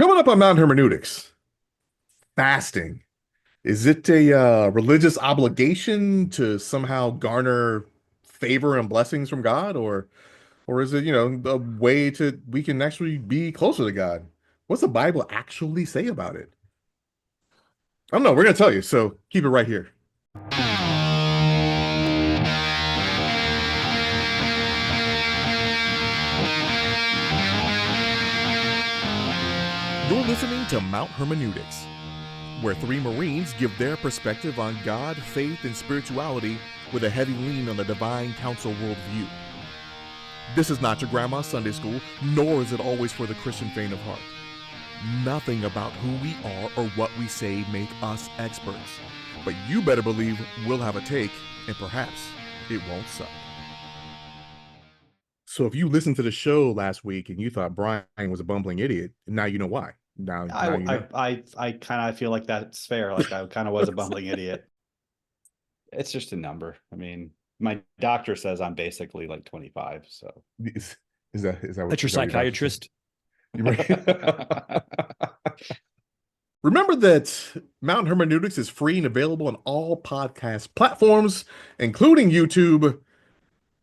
Coming up on Mountain Hermeneutics, fasting. Is it a religious obligation to somehow garner favor and blessings from God, or is it, a way to we can actually be closer to God? What's the Bible actually say about it? I don't know. We're gonna tell you, so keep it right here. You're listening to Mount Hermeneutics, where three Marines give their perspective on God, faith, and spirituality with a heavy lean on the divine council worldview. This is not your grandma's Sunday school, nor is it always for the Christian faint of heart. Nothing about who we are or what we say make us experts. But you better believe we'll have a take, and perhaps it won't suck. So if you listened to the show last week and you thought Brian was a bumbling idiot, now you know why. Now I you know. I kind of feel like that's fair. Like I kind of was a bumbling idiot. It's just a number. I mean, my doctor says I'm basically like 25. So Is that That's your psychiatrist. Remember that Mountain Hermeneutics is free and available on all podcast platforms, including YouTube.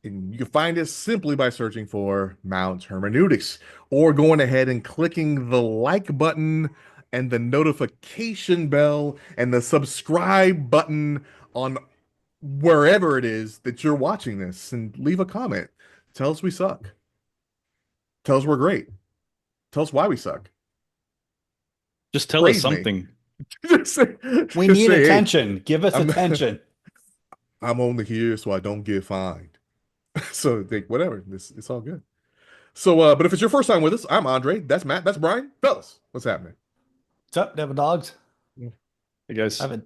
And you can find it simply by searching for Mount Hermeneutics or going ahead and clicking the like button and the notification bell and the subscribe button on wherever it is that you're watching this, and leave a comment. Tell us we suck. Tell us we're great. Tell us why we suck. Just tell Praise us something. we need attention. Hey, give us attention. I'm only here so I don't get fined. So whatever, it's all good. So, but if it's your first time with us, I'm Andre. That's Matt. That's Brian. Fellas, what's happening? What's up, devil dogs? Hey guys, I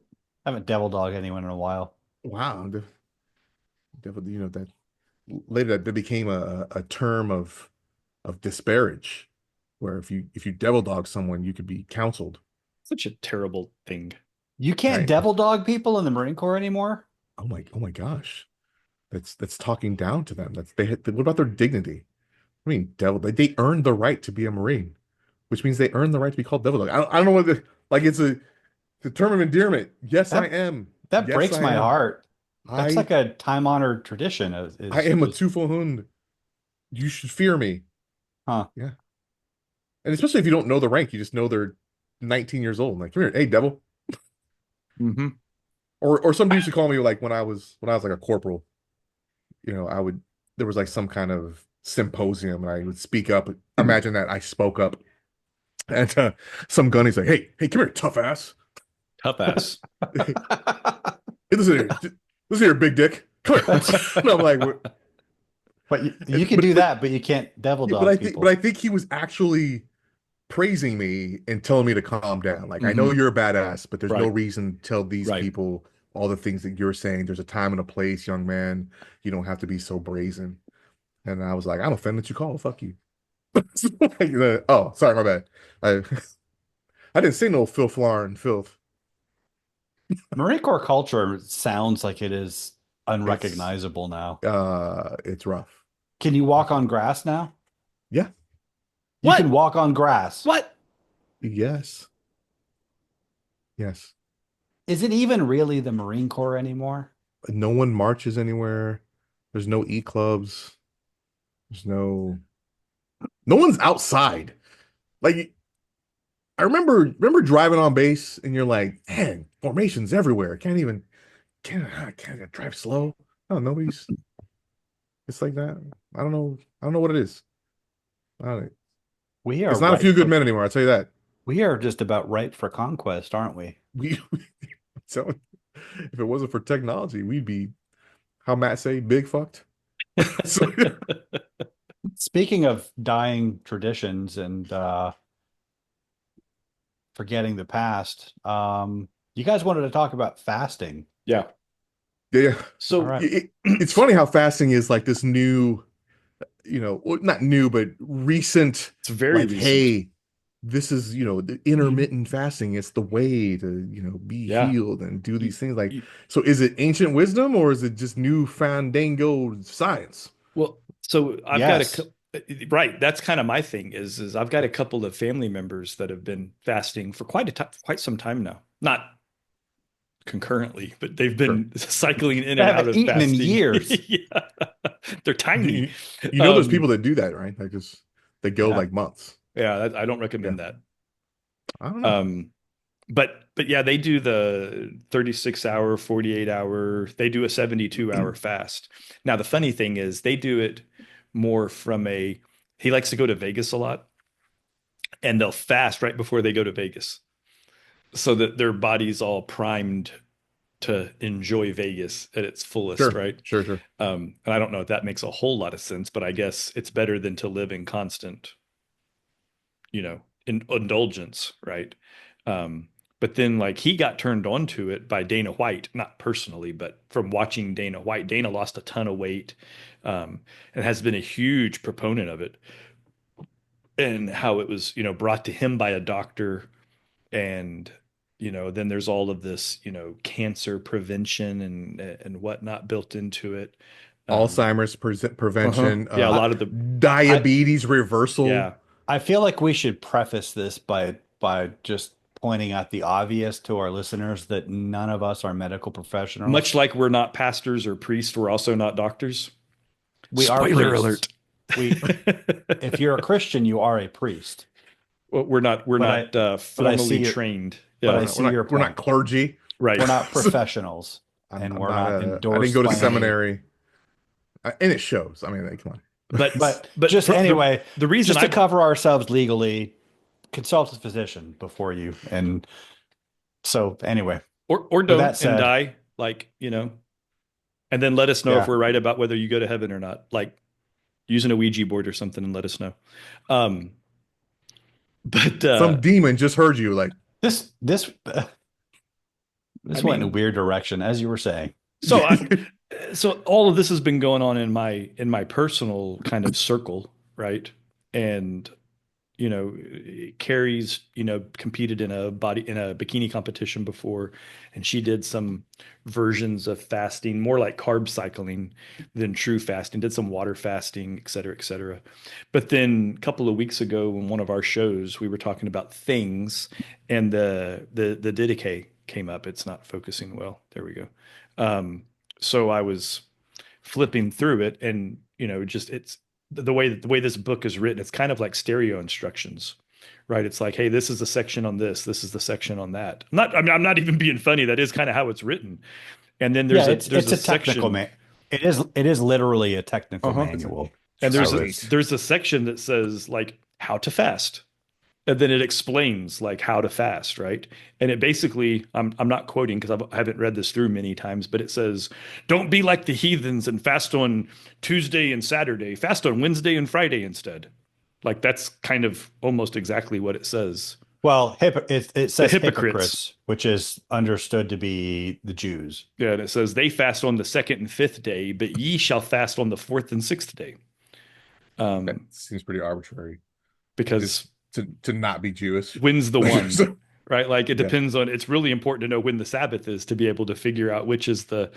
haven't devil dog anyone in a while. Wow, devil. That later that became a term of disparage, where if you devil dog someone, you could be counseled. such a terrible thing. You can't Right. devil dog people in the Marine Corps anymore. Oh my gosh, that's talking down to them. What about their dignity? I mean, they earned the right to be a Marine, which means they earned the right to be called devil dog. I don't know what it's a term of endearment. Yes, I am. That Yes, breaks I my am. heart. That's like a time-honored tradition. I am a Tufo Hund. You should fear me. Huh. Yeah. And especially if you don't know the rank, you just know they're 19 years old. Like, come here, hey, devil. Mm-hmm. Or somebody used to call me, like, when I was like a corporal. There was like some kind of symposium and I would speak up. Imagine that I spoke up, and some gunny's like, hey, come here, tough ass. Tough ass. Hey, listen here, big dick. Come here. And I'm like, but you can do that, but you can't devil dog people. But I think he was actually praising me and telling me to calm down. Like, I know you're a badass, but there's no reason to tell these people all the things that you're saying. There's a time and a place, young man. You don't have to be so brazen. And I was like, I'm offended you call. Fuck you. Oh, sorry, my bad. I didn't say no filth, and filth. Marine Corps culture sounds like it is unrecognizable now. It's rough. Can you walk on grass now? Yeah. You can walk on grass. What? Yes. Is it even really the Marine Corps anymore? No one marches anywhere. There's no e-clubs. There's no one's outside. Like, I remember driving on base and you're like, man, formations everywhere. Can't drive slow. Oh, nobody's. It's like that. I don't know what it is. It's not a few good men anymore. I'll tell you that. We are just about ripe for conquest, aren't we? So if it wasn't for technology, we'd be, how Matt say, big fucked. So, speaking of dying traditions and forgetting the past, you guys wanted to talk about fasting. Yeah. So it's funny how fasting is like this new, not new, but recent. It's very like, recent. Hey, this is, the intermittent fasting. It's the way to, be healed and do these things. Like, so is it ancient wisdom or is it just new fandango science? Well, so I've got Right. That's kind of my thing is I've got a couple of family members that have been fasting for quite some time now. Not concurrently, but they've Sure. been cycling in I and out haven't of eaten in fasting. years. Yeah. They're tiny. You, you know those people Um, that do that, right? They go Yeah. like months. yeah, I don't Yeah. recommend that. I don't know. Um, but yeah, they do the 36-hour, 48-hour, they do a 72-hour fast. Now the funny thing is they do it more from a he likes to go to Vegas a lot and they'll fast right before they go to Vegas so that their body's all primed to enjoy Vegas at its fullest, Sure, right? sure, sure. And I don't know if that makes a whole lot of sense, but I guess it's better than to live in constant, indulgence, right? Um, but then like he got turned on to it by Dana White, not personally, but from watching Dana White. Dana lost a ton of weight, and has been a huge proponent of it and how it was, brought to him by a doctor and then there's all of this cancer prevention and whatnot built into it. um Alzheimer's uh-huh. prevention, Yeah, a I, lot of the I diabetes reversal. yeah, I feel like we should preface this by just pointing out the obvious to our listeners that none of us are medical much professionals. like we're not pastors or priests, we're also not doctors. We are Spoiler priests. alert. We, if you're a Christian, you are a priest. Well, we're But I, not but I see formally your, trained. but Yeah, I see your We're not point. clergy. We're right. not professionals, and I'm we're not not a. I didn't endorsed go to by any. seminary, and it shows. I mean, come on. But Just anyway, the reason just to I cover ourselves legally, consult a physician before you. And so, anyway, or with that don't and said, die, like, and then let us know if yeah, we're right about whether you go to heaven or not. Like using a Ouija board or something and let us know. Um, but Some demon just heard you. Like, this I this went in a mean, weird direction, as you were saying. so so all of this has been going on in my personal kind of circle, right? And Carrie's, competed in a bikini competition before, and she did some versions of fasting, more like carb cycling than true fasting, did some water fasting, et cetera, et cetera. But then a couple of weeks ago in one of our shows, we were talking about things and the Didache came up. It's not focusing well. There we go. Um, so I was flipping through it and just it's the way this book is written, it's kind of like stereo instructions, right? It's like, hey, this is the section on this is the section on that. I'm not even being funny, that is kind of how it's written. And then Yeah, there's it's a a technical section. man. It is literally a technical Uh-huh. manual. And I there's a was sweet. there's a section that says like how to fast, and then it explains like how to fast, right? And it basically, I'm not quoting because I haven't read this through many times, but it says, "Don't be like the heathens and fast on Tuesday and Saturday. Fast on Wednesday and Friday instead." Like that's kind of almost exactly what it says. well, it The says hypocrites, hypocrites, which is understood to be the Jews. yeah, and it says they fast on the second and fifth day, but ye shall fast on the fourth and sixth day, That um, seems pretty arbitrary. Just because to not be Jewish. when's the one? So, Right? Like it yeah. depends on, it's really important to know when the Sabbath is to be able to figure out which is the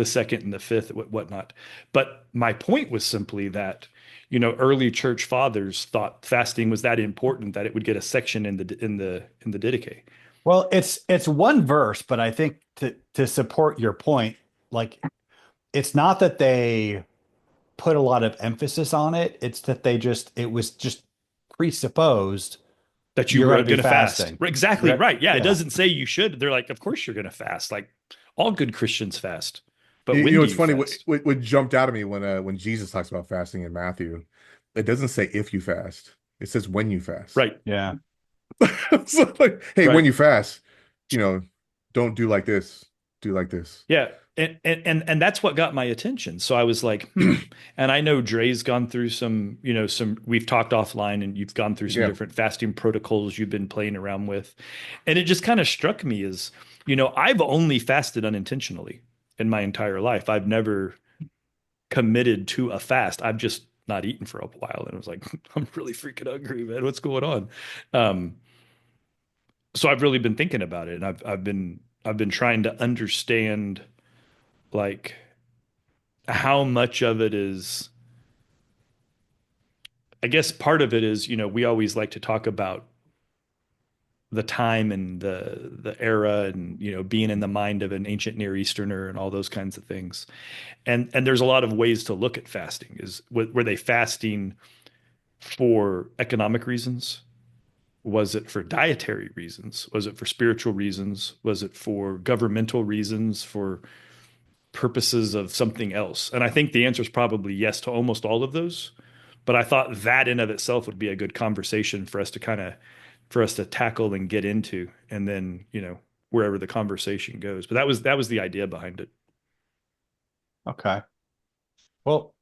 second and the fifth, whatnot. But my point was simply that, early church fathers thought fasting was that important that it would get a section in the Didache. Well, it's one verse, but I think to support your point, like it's not that they put a lot of emphasis on it. It's that it was just presupposed That you you're going were to be going to fast. fasting. Exactly right. Yeah, it Yeah. doesn't say you should. They're like, of course you're going to fast. Like all good Christians fast. But You when know, do it's you funny. fast? What jumped out at me when Jesus talks about fasting in Matthew, it doesn't say if you fast. It says when you fast. Right. Yeah. So like, hey, when Right. you fast, you know, don't do like this. Do like this. Yeah. And that's what got my attention. So I was like, And I know Dre's gone through we've talked offline and you've gone through some Yeah. different fasting protocols you've been playing around with. And it just kind of struck me as, I've only fasted unintentionally in my entire life. I've never committed to a fast. I've just not eaten for a while. And I was like, I'm really freaking hungry, man. What's going on? Um, so I've really been thinking about it, and I've been trying to understand like how much of it is I guess part of it is, we always like to talk about the time and the era and being in the mind of an ancient Near Easterner and all those kinds of things. And there's a lot of ways to look at fasting. Were they fasting for economic reasons? Was it for dietary reasons? Was it for spiritual reasons? Was it for governmental reasons? For purposes of something else? And I think the answer is probably yes to almost all of those. But I thought that in of itself would be a good conversation for us to tackle and get into, and then, wherever the conversation goes. But that was the idea behind it. Okay. Well,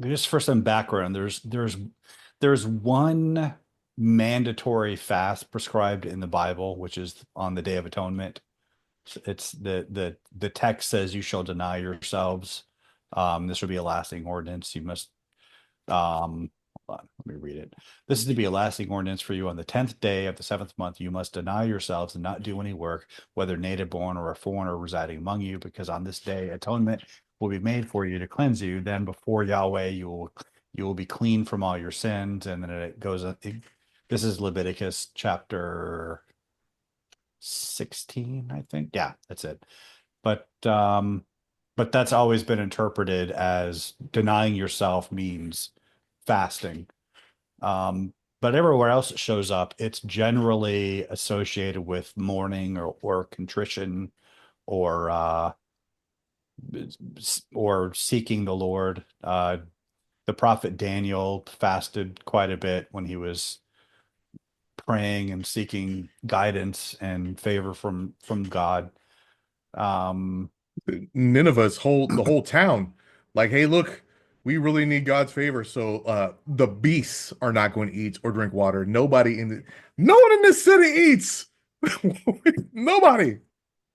just for some background, there's one mandatory fast prescribed in the Bible, which is on the Day of Atonement. It's the text says, "You shall deny yourselves." This will be a lasting ordinance. You must hold on, let me read it. This is to be a lasting ordinance for you on the 10th day of the seventh month. You must deny yourselves and not do any work, whether native born or a foreigner residing among you, because on this day atonement will be made for you to cleanse you. Then before Yahweh you will be clean from all your sins. And then it goes. This is Leviticus chapter 16, I think. Yeah, that's it. But that's always been interpreted as denying yourself means fasting. But everywhere else it shows up, it's generally associated with mourning or contrition or or seeking the Lord. The prophet Daniel fasted quite a bit when he was praying and seeking guidance and favor from God. Um, Nineveh's the whole town, like, hey, look, we really need God's favor, so the beasts are not going to eat or drink water. No one in this city eats. Nobody,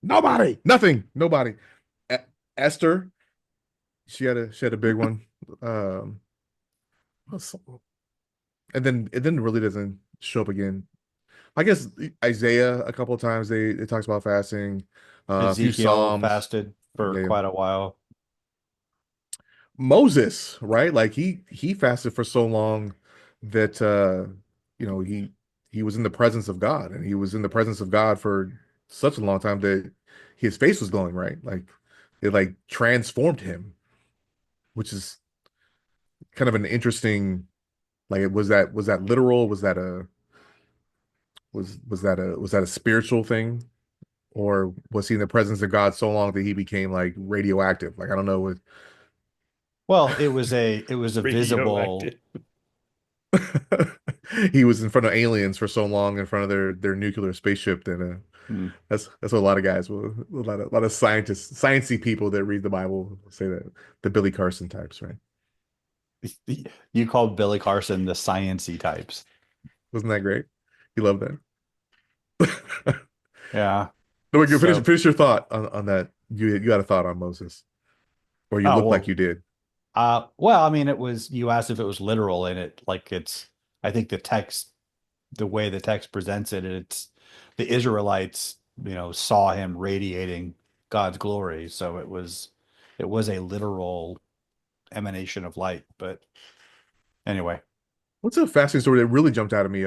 nothing, nobody. E- Esther, she had a big one. Um, and then it then really doesn't show up again. I guess Isaiah a couple of times they it talks about fasting. A few Ezekiel Psalms. fasted for Yeah, quite a while. Moses, right? Like he fasted for so long that you know he was in the presence of God, and he was in the presence of God for such a long time that his face was glowing, right? Like it like transformed him, which is kind of an interesting, like, was that literal? Was that a spiritual thing? Or was he in the presence of God so long that he became like radioactive? Like, I don't know what. Well, it was a visible. Radioactive. He was in front of aliens for so long in front of their nuclear spaceship that Hmm. that's what a lot of guys will, a lot of scientists, sciencey people that read the Bible say, that the Billy Carson types, right? You called Billy Carson the sciency types. Wasn't that great? You love that. Yeah. No, wait, finish So, finish your thought on that. You had a thought on Moses, or you oh looked like well. you did. Well, I mean, you asked if it was literal, and I think the way the text presents it, it's the Israelites, saw him radiating God's glory, so it was a literal emanation of light. But anyway, What's a fascinating story that really jumped out at me?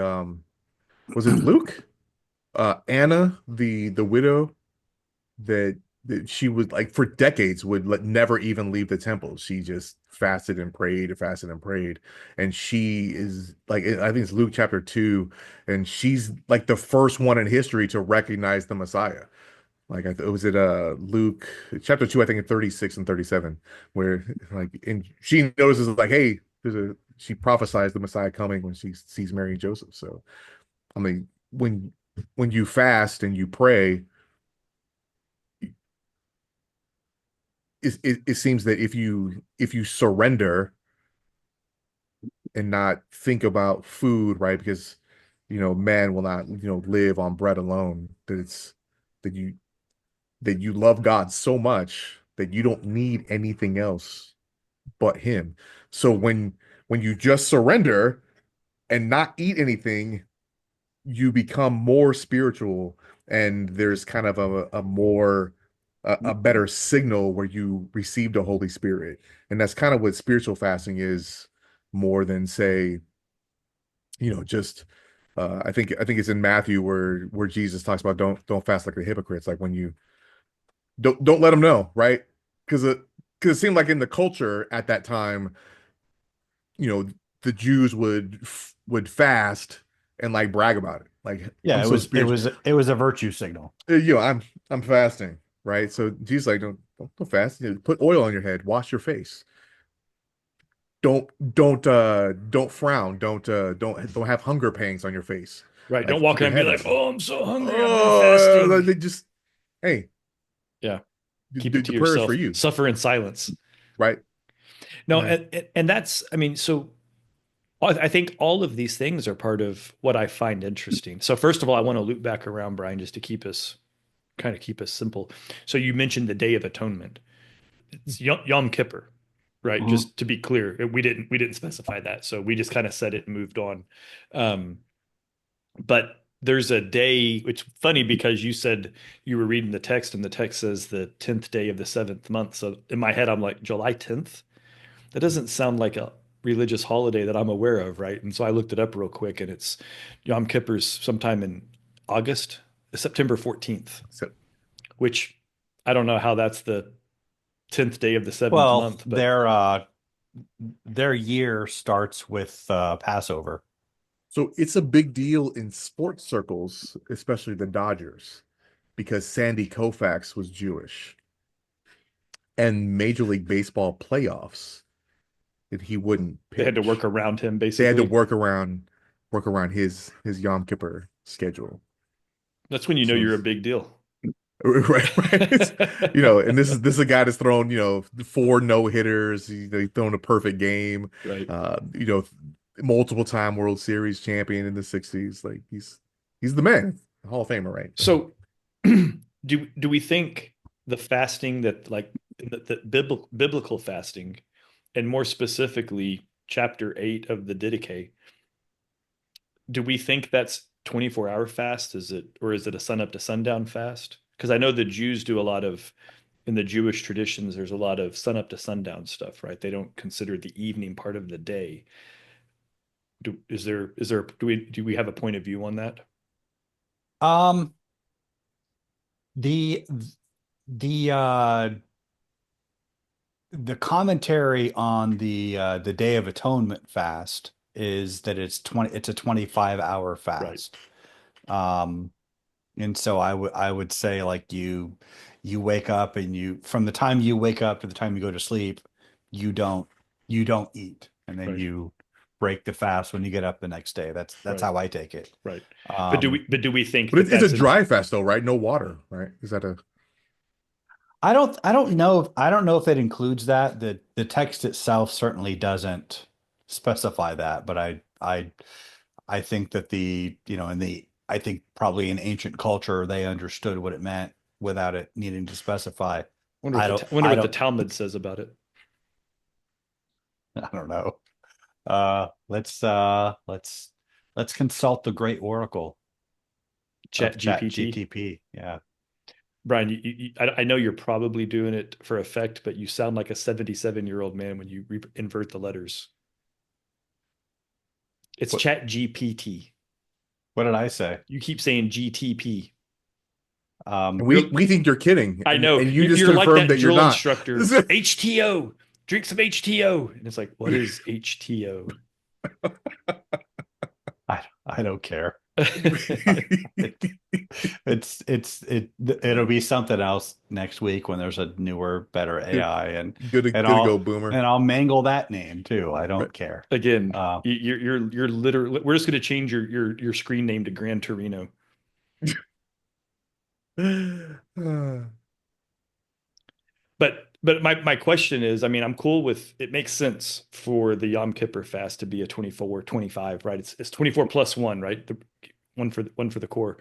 Was it Luke? Anna, the widow, that she was like for decades would never even leave the temple. She just fasted and prayed, and she is like, I think it's Luke chapter 2, and she's like the first one in history to recognize the Messiah. Like, was it Luke chapter 2, I think in 36 and 37, where like, and she notices like, hey, she prophesies the Messiah coming when she sees Mary and Joseph. So I mean, when you fast and you pray, it seems that if you surrender and not think about food, right? Because man will not live on bread alone. That you love God so much that you don't need anything else but Him. So when you just surrender and not eat anything, you become more spiritual, and there's kind of a better signal where you receive the Holy Spirit. And that's kind of what spiritual fasting is, more than say, just I think it's in Matthew where Jesus talks about don't fast like the hypocrites, like when you don't let them know, right? Because it seemed like in the culture at that time, you know, the Jews would fast and like brag about it. Like Yeah, I'm it so was it spiritual. was it was a virtue signal. I'm fasting, right? So Jesus like don't fast. Put oil on your head, wash your face. Don't frown. Don't have hunger pangs on your face. Right. Don't Like keep walk your around and be head like, up. "Oh, I'm so hungry. I've been Oh, fasting." they just hey, Yeah. Keep it the to prayer is for yourself. you, Suffer in silence. right? No, Yeah. and that's, I mean, so I think all of these things are part of what I find interesting. So first of all, I want to loop back around, Brian, just to keep us simple. So you mentioned the Day of Atonement. It's Yom Kippur, right? Mhm. Just to be clear, we didn't specify that, so we just kind of said it and moved on. Um, but there's a day, which is funny because you said you were reading the text, and the text says the 10th day of the seventh month. So in my head, I'm like, July 10th? That doesn't sound like a religious holiday that I'm aware of, right? And so I looked it up real quick, and it's Yom Kippur's sometime in August, September 14th, So which I don't know how that's the 10th day of the seventh Well, month, but their year starts with Passover. so it's a big deal in sports circles, especially the Dodgers, because Sandy Koufax was Jewish, and Major League Baseball playoffs that he wouldn't they had to work pitch. around him They had to basically. work around his Yom Kippur schedule. That's when you know So you're a big deal. right. And this is a guy that's thrown, four no hitters. He's thrown a perfect game. Right. Multiple time World Series champion in the 60s. Like he's the man, Hall of Famer, right? So do we think the fasting that like the biblical fasting, and more specifically chapter 8 of the Didache, do we think that's 24-hour fast? Is it, or is it a sun up to sundown fast? Because I know the Jews do a lot of, in the Jewish traditions, there's a lot of sun up to sundown stuff, right? They don't consider the evening part of the day. Do we have a point of view on that? Um, the the uh the commentary on the Day of Atonement fast is that it's a 25-hour Right. fast. Um, and so I would say like you wake up and you from the time you wake up to the time you go to sleep, you don't you don't eat. And then Right. you break the fast when you get up the next day. That's Right. how I take it. Right. But do Um, we think But that it's a that's in, dry fast though, right? No water, right? Is that a I don't know if it includes that. The text itself certainly doesn't specify that, but I think that I think probably in ancient culture they understood what it meant without it needing to specify. I don't wonder I what the don't Talmud says about it. I don't know. Let's consult the great oracle Chat of Chat GPT. GTP. Yeah. Brian, I know you're probably doing it for effect, but you sound like a 77-year-old man when you invert the letters. It's What Chat GPT. what did I say? You keep saying GTP. and Um You're, we think you're kidding, I and know and you just you're like confirmed that that you're drill not. instructor. HTO, drink some HTO, and it's like, what is HTO? I don't care. It'll be something else next week when there's a newer, better Good, AI and good, and good to go, I'll boomer. and I'll mangle that name too. I Right. don't care. Again, Uh, you're literally. We're just going to change your screen name to Gran Torino. But my question is, I mean, I'm cool with, it makes sense for the Yom Kippur fast to be a 24, 25, right? It's 24 plus one, right? One for the core.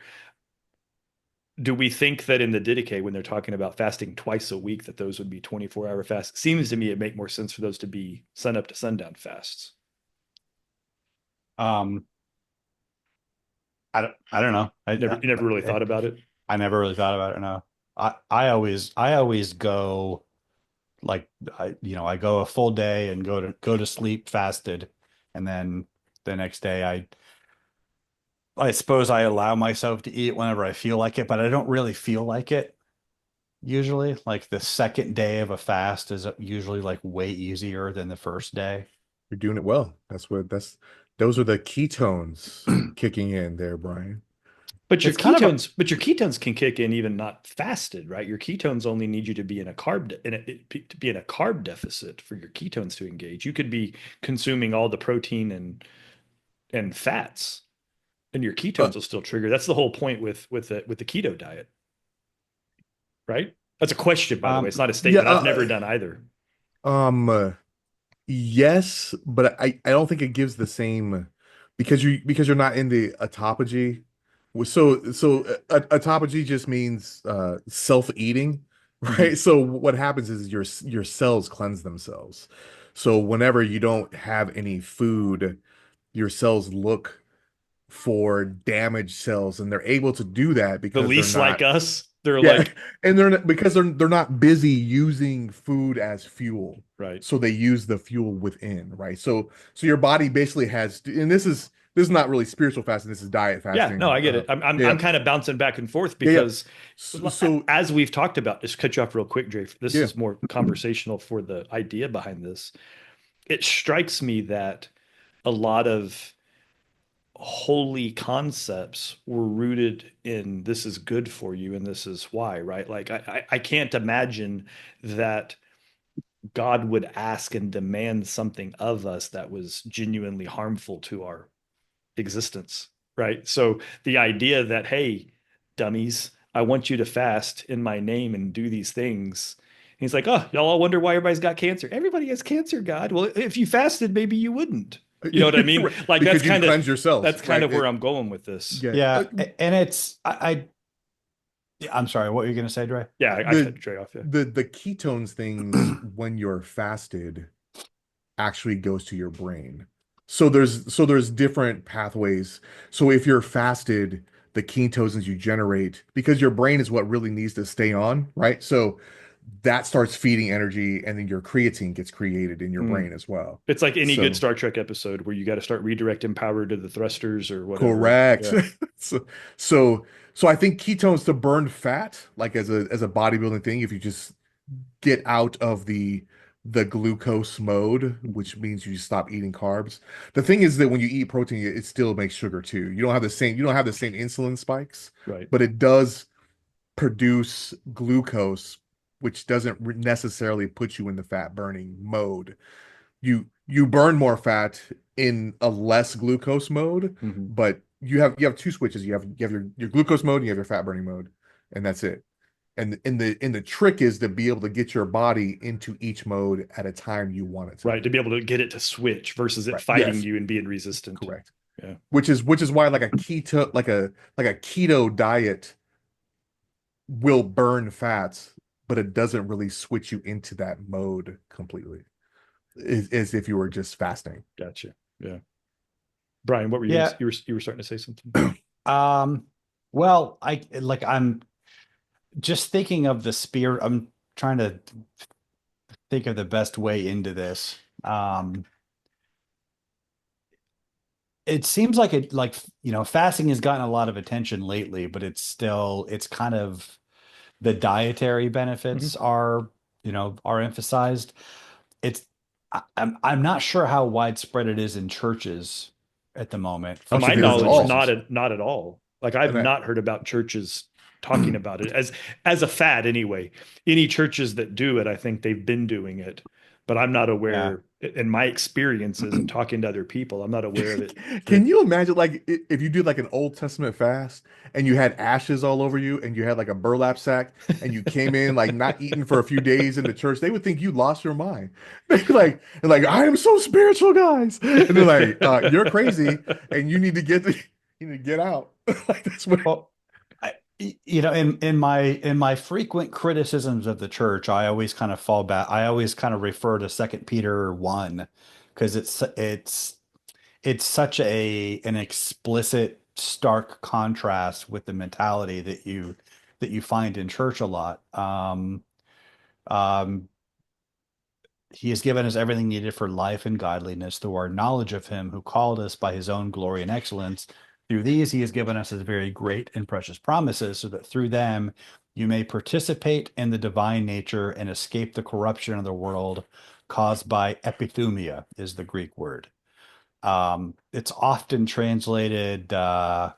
Do we think that in the Didache, when they're talking about fasting twice a week, that those would be 24-hour fasts? Seems to me it make more sense for those to be sun up to sundown fasts. um, I don't know. You never really thought about it. I never really thought about it. No, I always go like I go a full day and go to sleep fasted, And then the next day I suppose I allow myself to eat whenever I feel like it, but I don't really feel like it usually. Like the second day of a fast is usually like way easier than the first day. You're doing it well. Those are the ketones kicking in there, Brian. It's kind of a But your ketones can kick in even not fasted, right? Your ketones only need you to be in a to be in a carb deficit for your ketones to engage. You could be consuming all the protein and fats, and your Uh, ketones will still trigger. That's the whole point with the keto diet, right? That's a question, by the way. um It's not a yeah, statement. I've never done either. um, yes, but I don't think it gives the same because you're not in the autophagy. Autophagy just means self-eating, Mhm. right? So what happens is your cells cleanse themselves. So whenever you don't have any food, your cells look for damaged cells, and they're able to do that The because they're least like not. us, they're Yeah, like, and they're not busy using food as fuel. right. So they use the fuel within, right? So your body basically has, and this is not really spiritual fasting, this is diet Yeah, no, fasting. I get it. I'm Yeah, kind of bouncing back and forth yeah, yeah. because So as we've talked about, just cut you off real quick, Dre. This yeah, is more conversational for the idea behind this. It strikes me that a lot of holy concepts were rooted in this is good for you and this is why, right? Like I can't imagine that God would ask and demand something of us that was genuinely harmful to our existence, right? So the idea that, hey, dummies, I want you to fast in my name and do these things. And he's like, oh, y'all all wonder why everybody's got cancer. Everybody has cancer, God. Well, if you fasted, maybe you wouldn't. You know what I mean? Like because you'd cleanse your cells, that's kind right? of where I'm going with this. Yeah. yeah, and it's I'm sorry, what were you going to say, Dre? Yeah, I cut the Trey off. Yeah. the ketones things when you're fasted actually goes to your brain. So there's different pathways. So if you're fasted, the ketones you generate, because your brain is what really needs to stay on, right? So that starts feeding energy, and then your creatine gets created in your Mm. brain as well. It's like any good So Star Trek episode where you got to start redirecting power to the thrusters or whatever. correct. Yeah. So so so I think ketones to burn fat, like as a bodybuilding thing, if you just get out of the glucose mode, which means you stop eating carbs. The thing is that when you eat protein, it still makes sugar too. You don't have the same insulin spikes, Right. but it does produce glucose, which doesn't necessarily put you in the fat burning mode. You burn more fat in a less glucose mode, Mhm. but you have two switches. You have your glucose mode and you have your fat burning mode, and that's it. And the trick is to be able to get your body into each mode at a time you want it to. Right. To be able to get it to switch versus it Right. fighting Yes, you and being resistant. correct. Yeah. Which is why like a keto diet will burn fats, but it doesn't really switch you into that mode completely, as if you were just fasting. Gotcha. Yeah. Brian, what were you going to, Yeah. you were starting to say something? Um, well, I'm just thinking of the spirit. I'm trying to think of the best way into this. It seems like fasting has gotten a lot of attention lately, but it's kind of the dietary Mhm. benefits are emphasized. It's I'm not sure how widespread it is in churches at the moment To I for my don't think it's spiritual at knowledge, all. reasons. not at all. Like I've And not heard about churches talking about it as a fad anyway. Any churches that do it, I think they've been doing it, but I'm not Yeah. aware in my experiences and talking to other people, I'm not aware of it. Can you imagine like if you did like an Old Testament fast and you had ashes all over you and you had like a burlap sack and you came in like not eating for a few days in the church, they would think you lost your mind. They'd be like I am so spiritual, guys, and they're like, you're crazy and you need to get out. Like that's what. Well, in my frequent criticisms of the church, I always kind of fall back. I always kind of refer to Second Peter 1 because it's such an explicit, stark contrast with the mentality that you find in church a lot. Um, he has given us everything needed for life and godliness through our knowledge of him who called us by his own glory and excellence. Through these, he has given us his very great and precious promises, so that through them you may participate in the divine nature and escape the corruption of the world caused by epithumia, is the Greek word. It's often translated the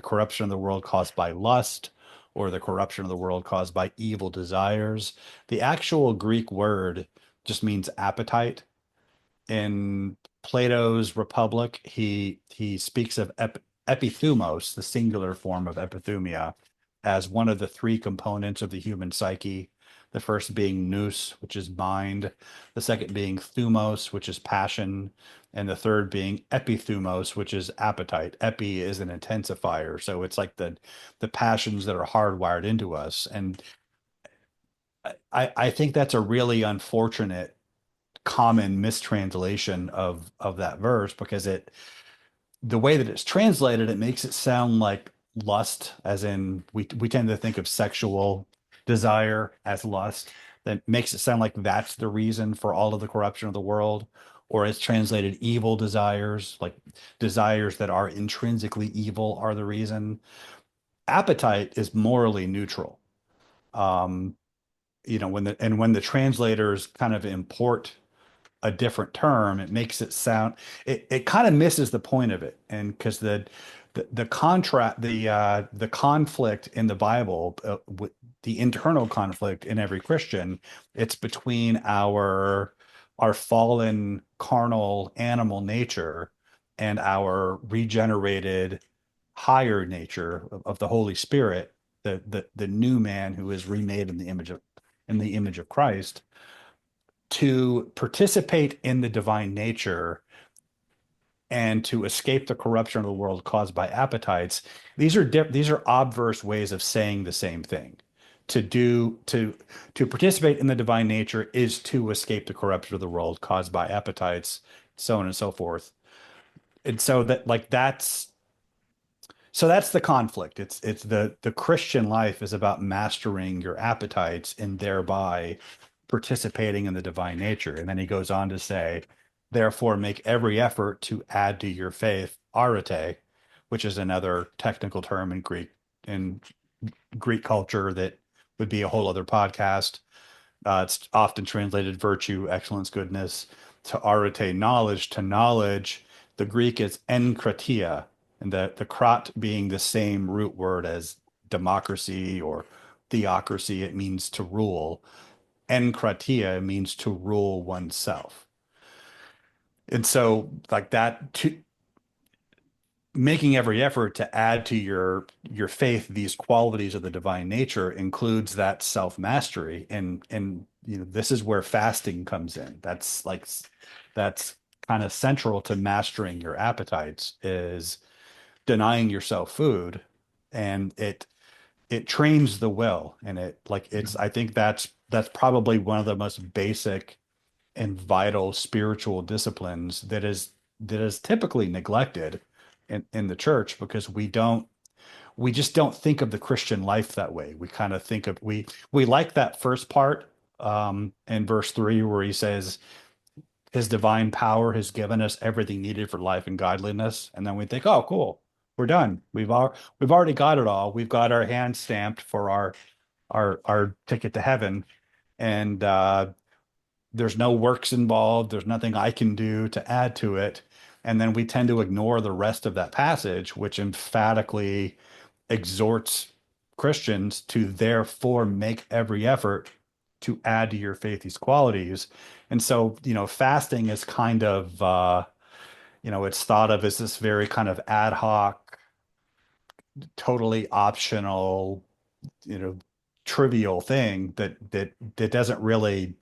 corruption of the world caused by lust, or the corruption of the world caused by evil desires. The actual Greek word just means appetite. In Plato's Republic, he speaks of epithumos, the singular form of epithumia, as one of the three components of the human psyche. The first being nous, which is mind, the second being thumos, which is passion, and the third being epithumos, which is appetite. Epi is an intensifier, so it's like the passions that are hardwired into us. And I think that's a really unfortunate common mistranslation of that verse, because the way that it's translated, it makes it sound like lust, as in we tend to think of sexual desire as lust. That makes it sound like that's the reason for all of the corruption of the world. Or it's translated evil desires, like desires that are intrinsically evil are the reason. Appetite is morally neutral. Um, when the translators kind of import a different term, it makes it sound, it kind of misses the point of it. And because the contract, the conflict in the Bible, the internal conflict in every Christian, it's between our fallen carnal animal nature and our regenerated higher nature of the Holy Spirit, the new man who is remade in the image of Christ. To participate in the divine nature and to escape the corruption of the world caused by appetites, these are obverse ways of saying the same thing. To participate in the divine nature is to escape the corruption of the world caused by appetites, so on and so forth. And so that's the conflict. It's the Christian life is about mastering your appetites and thereby participating in the divine nature. And then he goes on to say, therefore make every effort to add to your faith arete, which is another technical term in Greek culture that would be a whole other podcast. It's often translated virtue, excellence, goodness. To arete, knowledge. To knowledge, the Greek is enkratia, and the krat being the same root word as democracy or theocracy. It means to rule. Enkratia means to rule oneself. And so, like that, making every effort to add to your faith these qualities of the divine nature includes that self-mastery. And this is where fasting comes in. That's kind of central to mastering your appetites, is denying yourself food. And it trains the will, and I think that's probably one of the most basic and vital spiritual disciplines that is typically neglected in the church, because we just don't think of the Christian life that way. We kind of think of we like that first part in verse 3, where he says his divine power has given us everything needed for life and godliness, and then we think, oh cool, we're done. We've already got it all. We've got our hand stamped for our ticket to heaven, and there's no works involved. There's nothing I can do to add to it. And then we tend to ignore the rest of that passage, which emphatically exhorts Christians to therefore make every effort to add to your faith these qualities. And so, fasting is kind of, it's thought of as this very kind of ad hoc, totally optional, you know, trivial thing that doesn't really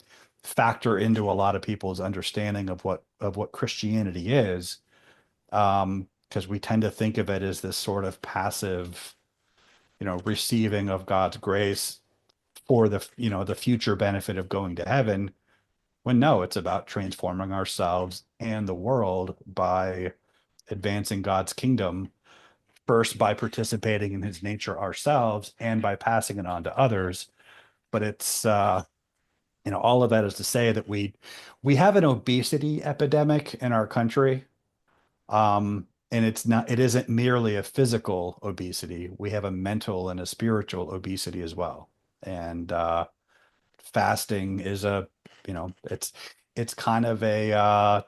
factor into a lot of people's understanding of what Christianity is, because we tend to think of it as this sort of passive, receiving of God's grace for the future benefit of going to heaven. When no, it's about transforming ourselves and the world by advancing God's kingdom, first by participating in his nature ourselves and by passing it on to others. But all of that is to say that we have an obesity epidemic in our country. And it isn't merely a physical obesity. We have a mental and a spiritual obesity as well. And fasting is it's kind of a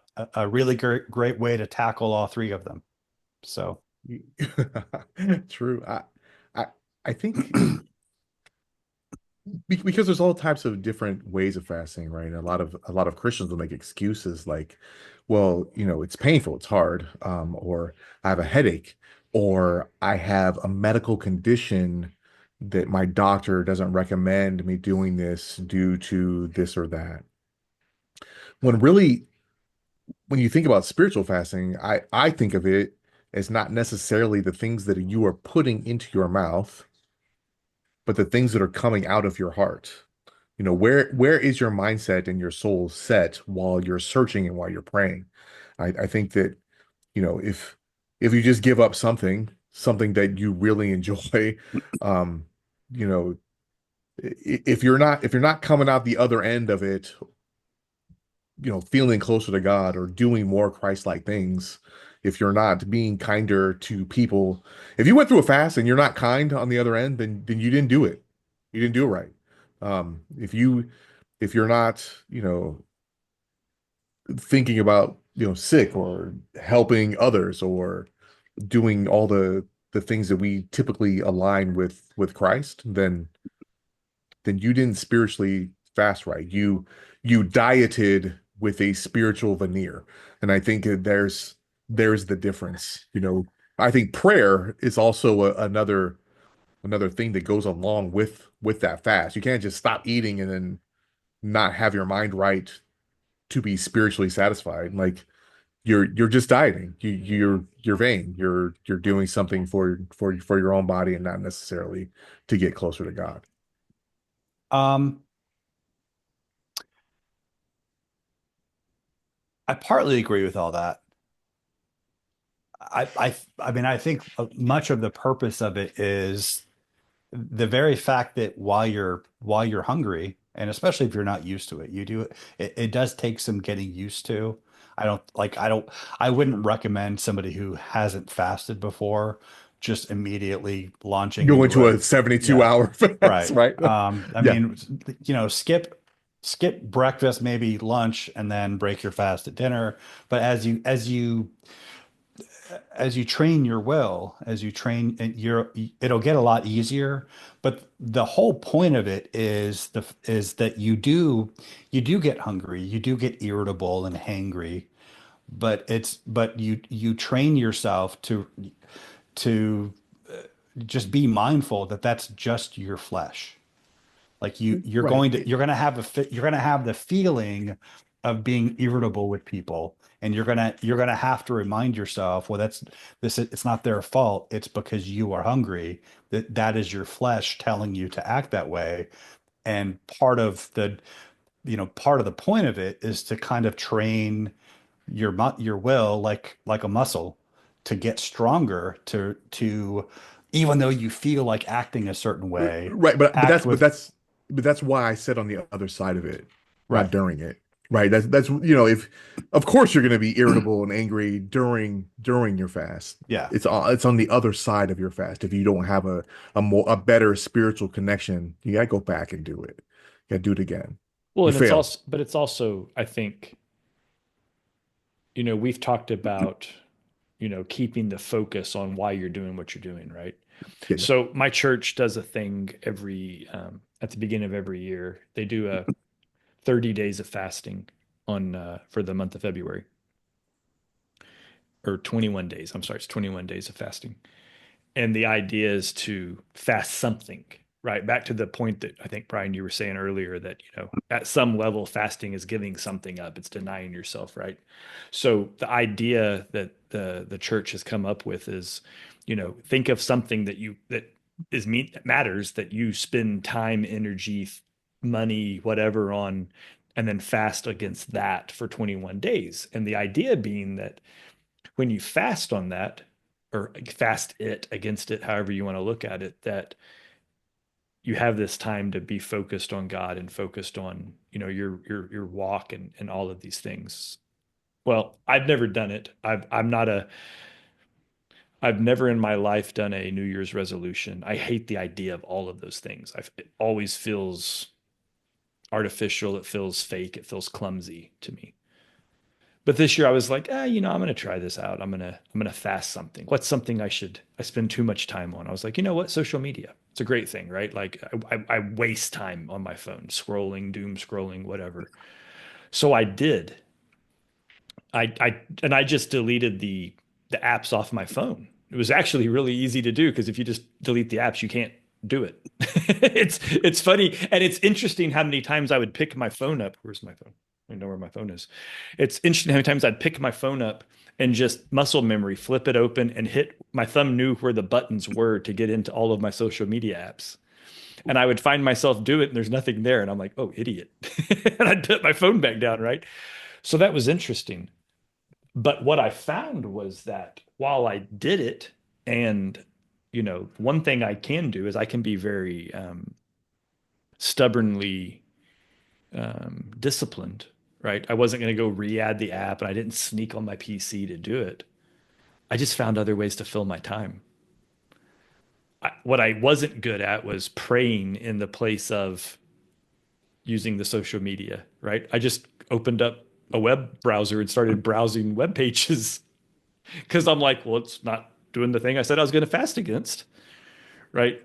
really great way to tackle all three of them. So True. I I think because there's all types of different ways of fasting, right? A lot of Christians will make excuses like, well, it's painful, it's hard, or I have a headache, or I have a medical condition that my doctor doesn't recommend me doing this due to this or that. When really, when you think about spiritual fasting, I think of it as not necessarily the things that you are putting into your mouth, but the things that are coming out of your heart. Where is your mindset and your soul set while you're searching and while you're praying? I think that, if you just give up something that you really enjoy, um, you know, if you're not coming out the other end of it, feeling closer to God or doing more Christ-like things, if you're not being kinder to people, if you went through a fast and you're not kind on the other end, then you didn't do it. You didn't do it right. If you're not, thinking about, sick or helping others or doing all the things that we typically align with Christ, then you didn't spiritually fast right. You dieted with a spiritual veneer. And I think that there's the difference. I think prayer is also another thing that goes along with that fast. You can't just stop eating and then not have your mind right to be spiritually satisfied. Like you're just dieting. You're vain. You're doing something for your own body and not necessarily to get closer to God. um I partly agree with all that. I mean, I think much of the purpose of it is the very fact that while you're hungry, and especially if you're not used to it, it does take some getting used to. I wouldn't recommend somebody who hasn't fasted before just immediately launching Go into into a, a 72 yeah, hour fast, right. right? I Yeah. mean, skip breakfast, maybe lunch, and then break your fast at dinner. But as you train your will, as you train, it'll get a lot easier. But the whole point of it is that you do get hungry, you do get irritable and hangry, but you train yourself to just be mindful that that's just your flesh. Like Right. you're going to have the feeling of being irritable with people, and you're going to have to remind yourself, well, it's not their fault. It's because you are hungry. That is your flesh telling you to act that way. And part of the point of it is to kind of train your will like a muscle to get stronger to even though you feel like acting a certain way, Right, but act that's but with that's but that's why I said on the other side of it, not right. during it. Right. That's if of course you're going to be irritable and angry during your fast. Yeah. It's on the other side of your fast. If you don't have a better spiritual connection, you gotta go back and do it. You gotta do it again. Well, You and failed. it's also, I think, we've talked about, keeping the focus on why you're doing what you're doing, right? Yeah. So my church does a thing at the beginning of every year. They do a 30 days of fasting for the month of February, or 21 days. I'm sorry, it's 21 days of fasting. And the idea is to fast something, right? Back to the point that I think, Brian, you were saying earlier that, at some level, fasting is giving something up. It's denying yourself, right? So the idea that the church has come up with is, think of something that matters, that you spend time, energy, money, whatever on, and then fast against that for 21 days. And the idea being that when you fast on that, or fast it against it, however you want to look at it, that you have this time to be focused on God and focused on, your walk and all of these things. Well, I've never done it. I've never in my life done a New Year's resolution. I hate the idea of all of those things. It always feels artificial. It feels fake. It feels clumsy to me. But this year I was like, I'm going to try this out. I'm going to fast something. What's something I spend too much time on? I was like, you know what? Social media. It's a great thing, right? Like I waste time on my phone, scrolling, doom scrolling, whatever. So I did. I just deleted the apps off my phone. It was actually really easy to do because if you just delete the apps, you can't do it. It's funny and it's interesting how many times I would pick my phone up. Where's my phone? I don't know where my phone is. It's interesting how many times I'd pick my phone up and just muscle memory, flip it open and hit my thumb knew where the buttons were to get into all of my social media apps. And I would find myself do it and there's nothing there. And I'm like, oh, idiot. And I'd put my phone back down, right? So that was interesting. But what I found was that while I did it, and one thing I can do is I can be very stubbornly disciplined, right? I wasn't going to go re-add the app, and I didn't sneak on my PC to do it. I just found other ways to fill my time. What I wasn't good at was praying in the place of using the social media, right? I just opened up a web browser and started browsing web pages because I'm like, well, it's not doing the thing I said I was going to fast against, right?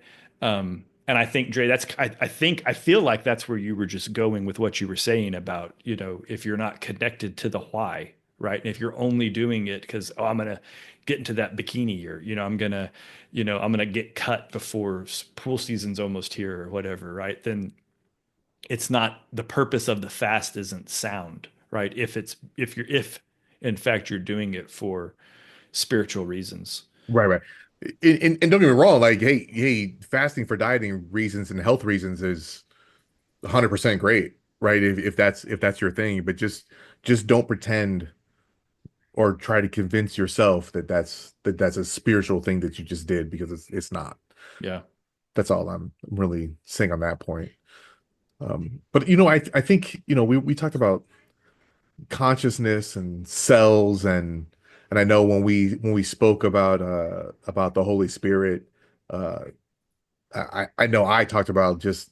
And I think, Dre, I feel like that's where you were just going with what you were saying about, if you're not connected to the why, right? And if you're only doing it because, oh, I'm going to get into that bikini year, I'm going to get cut before pool season's almost here or whatever, right? Then it's not the purpose of the fast isn't sound, right? If in fact you're doing it for spiritual reasons. Right, right. And don't get me wrong, like, hey, fasting for dieting reasons and health reasons is 100% great, right? If that's your thing, but just don't pretend or try to convince yourself that that's a spiritual thing that you just did because it's not. Yeah. That's all I'm really saying on that point. But I think we talked about consciousness and cells and I know when we spoke about the Holy Spirit, uh I know I talked about just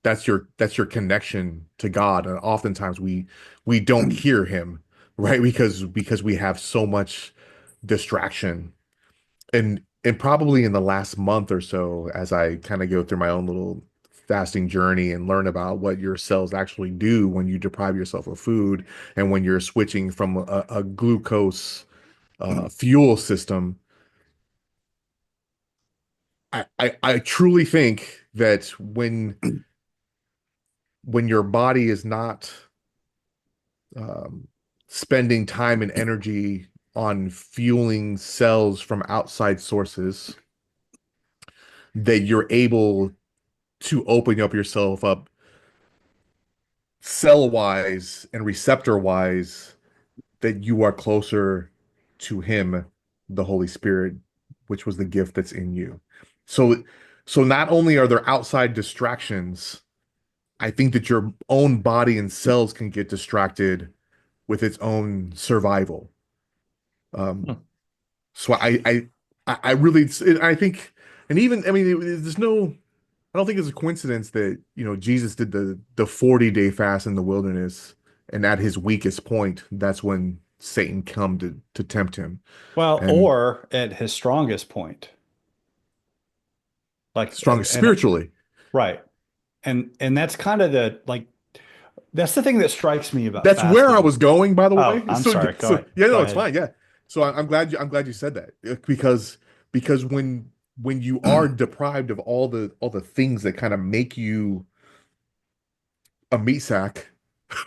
that's your connection to God, and oftentimes we don't hear him, right? Because we have so much distraction. And probably in the last month or so, as I kind of go through my own little fasting journey and learn about what your cells actually do when you deprive yourself of food and when you're switching from a glucose fuel system, I truly think that when your body is not um, spending time and energy on fueling cells from outside sources, that you're able to open up yourself up cell wise and receptor wise, that you are closer to him, the Holy Spirit, which was the gift that's in you. So so not only are there outside distractions, I think that your own body and cells can get distracted with its own survival. Um, Hmm. so I really I think, and even I mean there's no I don't think it's a coincidence that Jesus did the 40-day fast in the wilderness, and at his weakest point, that's when Satan come to tempt him. Well, And or at his strongest point, like, strongest spiritually. right. And that's kind of that's the thing that strikes me about That's where I fasting. was going, by the Oh, way. I'm So sorry. so yeah, Go no, it's ahead. fine. Yeah. So I'm glad you said that, because when you are deprived of all the things that kind of make you a meat sack,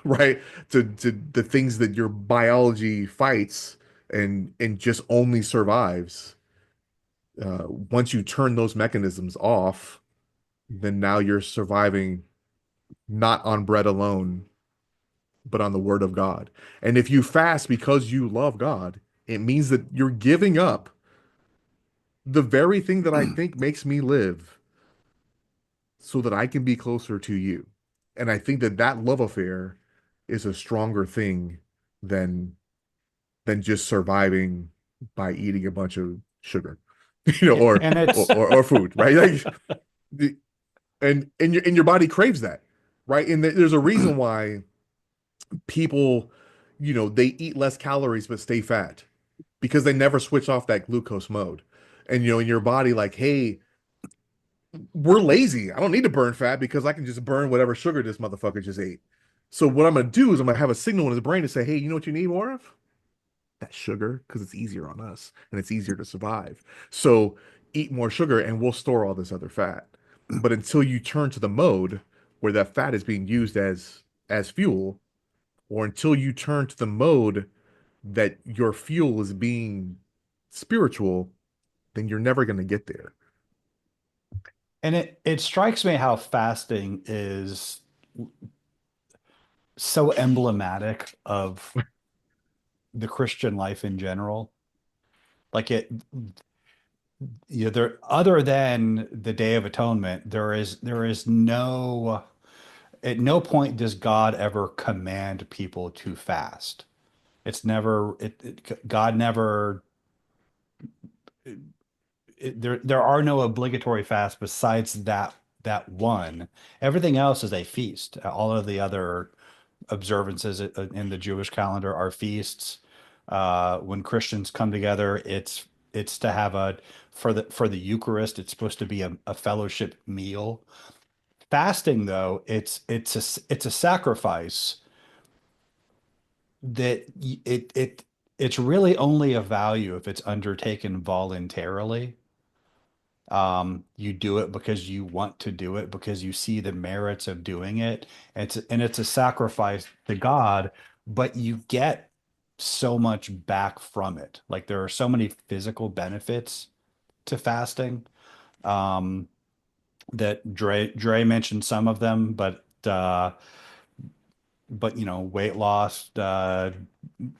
right? To the things that your biology fights and just only survives. Once you turn those mechanisms off, then now you're surviving not on bread alone, but on the word of God. And if you fast because you love God, it means that you're giving up the very thing that I think makes me live, so that I can be closer to you. And I think that that love affair is a stronger thing than just surviving by eating a bunch of sugar, Yeah, and it's or food, right? Like and your body craves that, right? And there's a reason why people, they eat less calories but stay fat because they never switch off that glucose mode. And in your body, like, hey, we're lazy. I don't need to burn fat because I can just burn whatever sugar this motherfucker just ate. So what I'm gonna do is I'm gonna have a signal in his brain to say, hey, you know what you need more of? That sugar, because it's easier on us and it's easier to survive. So eat more sugar and we'll store all this other fat. But until you turn to the mode where that fat is being used as fuel, or until you turn to the mode that your fuel is being spiritual, then you're never going to get there. and it strikes me how fasting is so emblematic of the Christian life in general. Like it, there other than the Day of Atonement, there is no at no point does God ever command people to fast. It's never God never there are no obligatory fasts besides that one. Everything else is a feast. All of the other observances in the Jewish calendar are feasts. When Christians come together, it's to have a for the Eucharist. It's supposed to be a fellowship meal. Fasting, though, it's a sacrifice that it's really only of value if it's undertaken voluntarily. You do it because you want to do it, because you see the merits of doing it. And it's a sacrifice to God, but you get so much back from it. Like there are so many physical benefits to fasting. Um, that Dre mentioned some of them, but weight loss,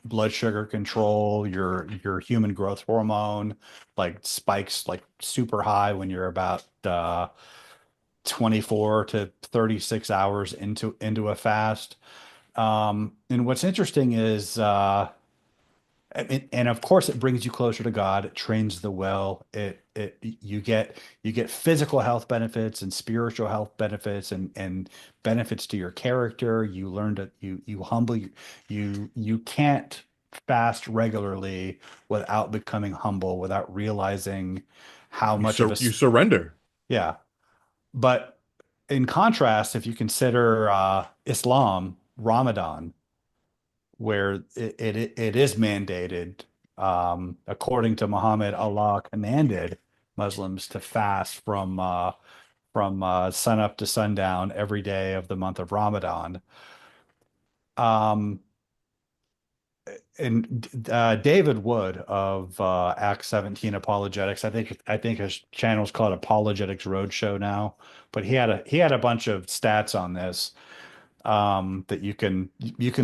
blood sugar control, your human growth hormone like spikes like super high when you're about 24 to 36 hours into a fast. And what's interesting is and of course it brings you closer to God. It trains the will. It you get physical health benefits and spiritual health benefits and benefits to your character. You learn to you humble you can't fast regularly without becoming humble, without realizing how much of a You surrender. yeah. But in contrast, if you consider Islam, Ramadan, where it is mandated, according to Muhammad, Allah commanded Muslims to fast from sun up to sundown every day of the month of Ramadan. Um, and David Wood of Act 17 Apologetics, I think his channel is called Apologetics Roadshow now, but he had a bunch of stats on this that you can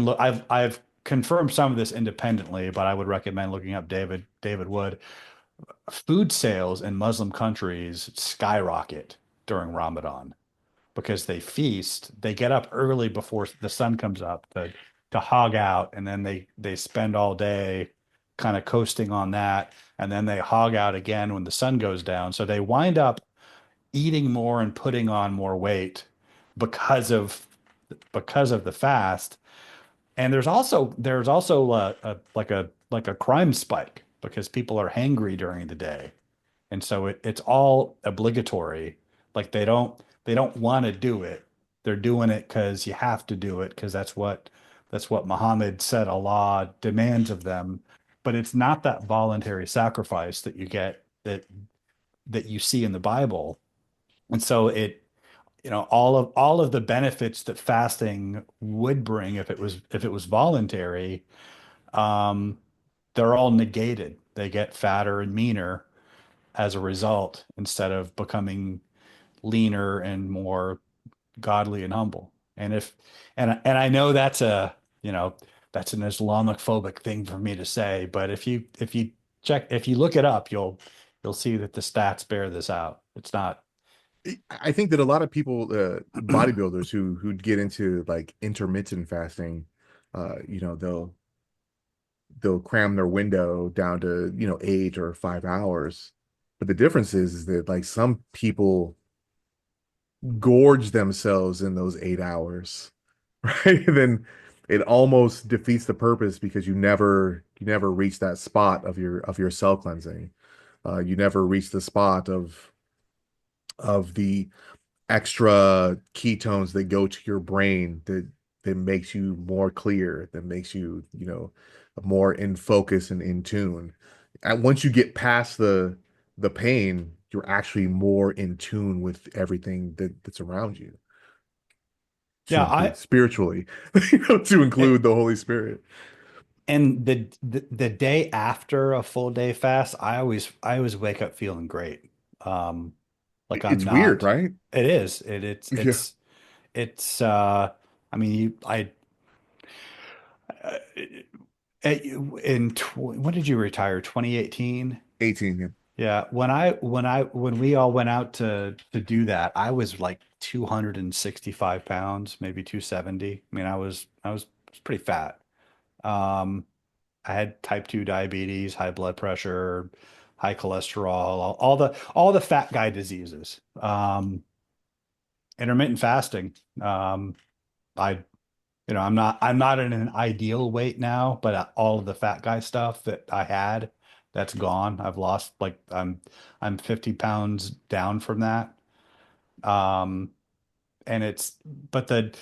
look. I've confirmed some of this independently, but I would recommend looking up David Wood. Food sales in Muslim countries skyrocket during Ramadan because they feast. They get up early before the sun comes up to hog out, and then they spend all day kind of coasting on that, and then they hog out again when the sun goes down. So they wind up eating more and putting on more weight because of the fast. And there's also like a crime spike because people are hangry during the day, and so it's all obligatory. Like they don't want to do it. They're doing it because you have to do it because that's what Muhammad said Allah demands of them. But it's not that voluntary sacrifice that you get that you see in the Bible. And so all of the benefits that fasting would bring if it was voluntary, um, they're all negated. They get fatter and meaner as a result instead of becoming leaner and more godly and humble. And I know that's an Islamophobic thing for me to say, but if you look it up, you'll see that the stats bear this out. I think that a lot of people, bodybuilders who get into like intermittent fasting, they'll cram their window down to 8 or 5 hours. But the difference is that like some people gorge themselves in those 8 hours, right? And then it almost defeats the purpose because you never reach that spot of your cell cleansing. You never reach the spot of the extra ketones that go to your brain that makes you more clear, that makes you, more in focus and in tune. And once you get past the pain, you're actually more in tune with everything that's around you, to Yeah, include spiritually, to include the Holy Spirit. and the day after a full day fast, I always wake up feeling great. Um, like I'm It's weird, not. right? It is. Yeah, It's I mean, uh, in when did you retire? 2018? 18. Yeah. Yeah, when we all went out to do that, I was like 265 pounds, maybe 270. I mean, I was pretty fat. Um, I had type 2 diabetes, high blood pressure, high cholesterol, all the fat guy diseases. Intermittent fasting. I I'm not in an ideal weight now, but all of the fat guy stuff that I had, that's gone. I've lost like I'm 50 pounds down from that. Um, and it's but the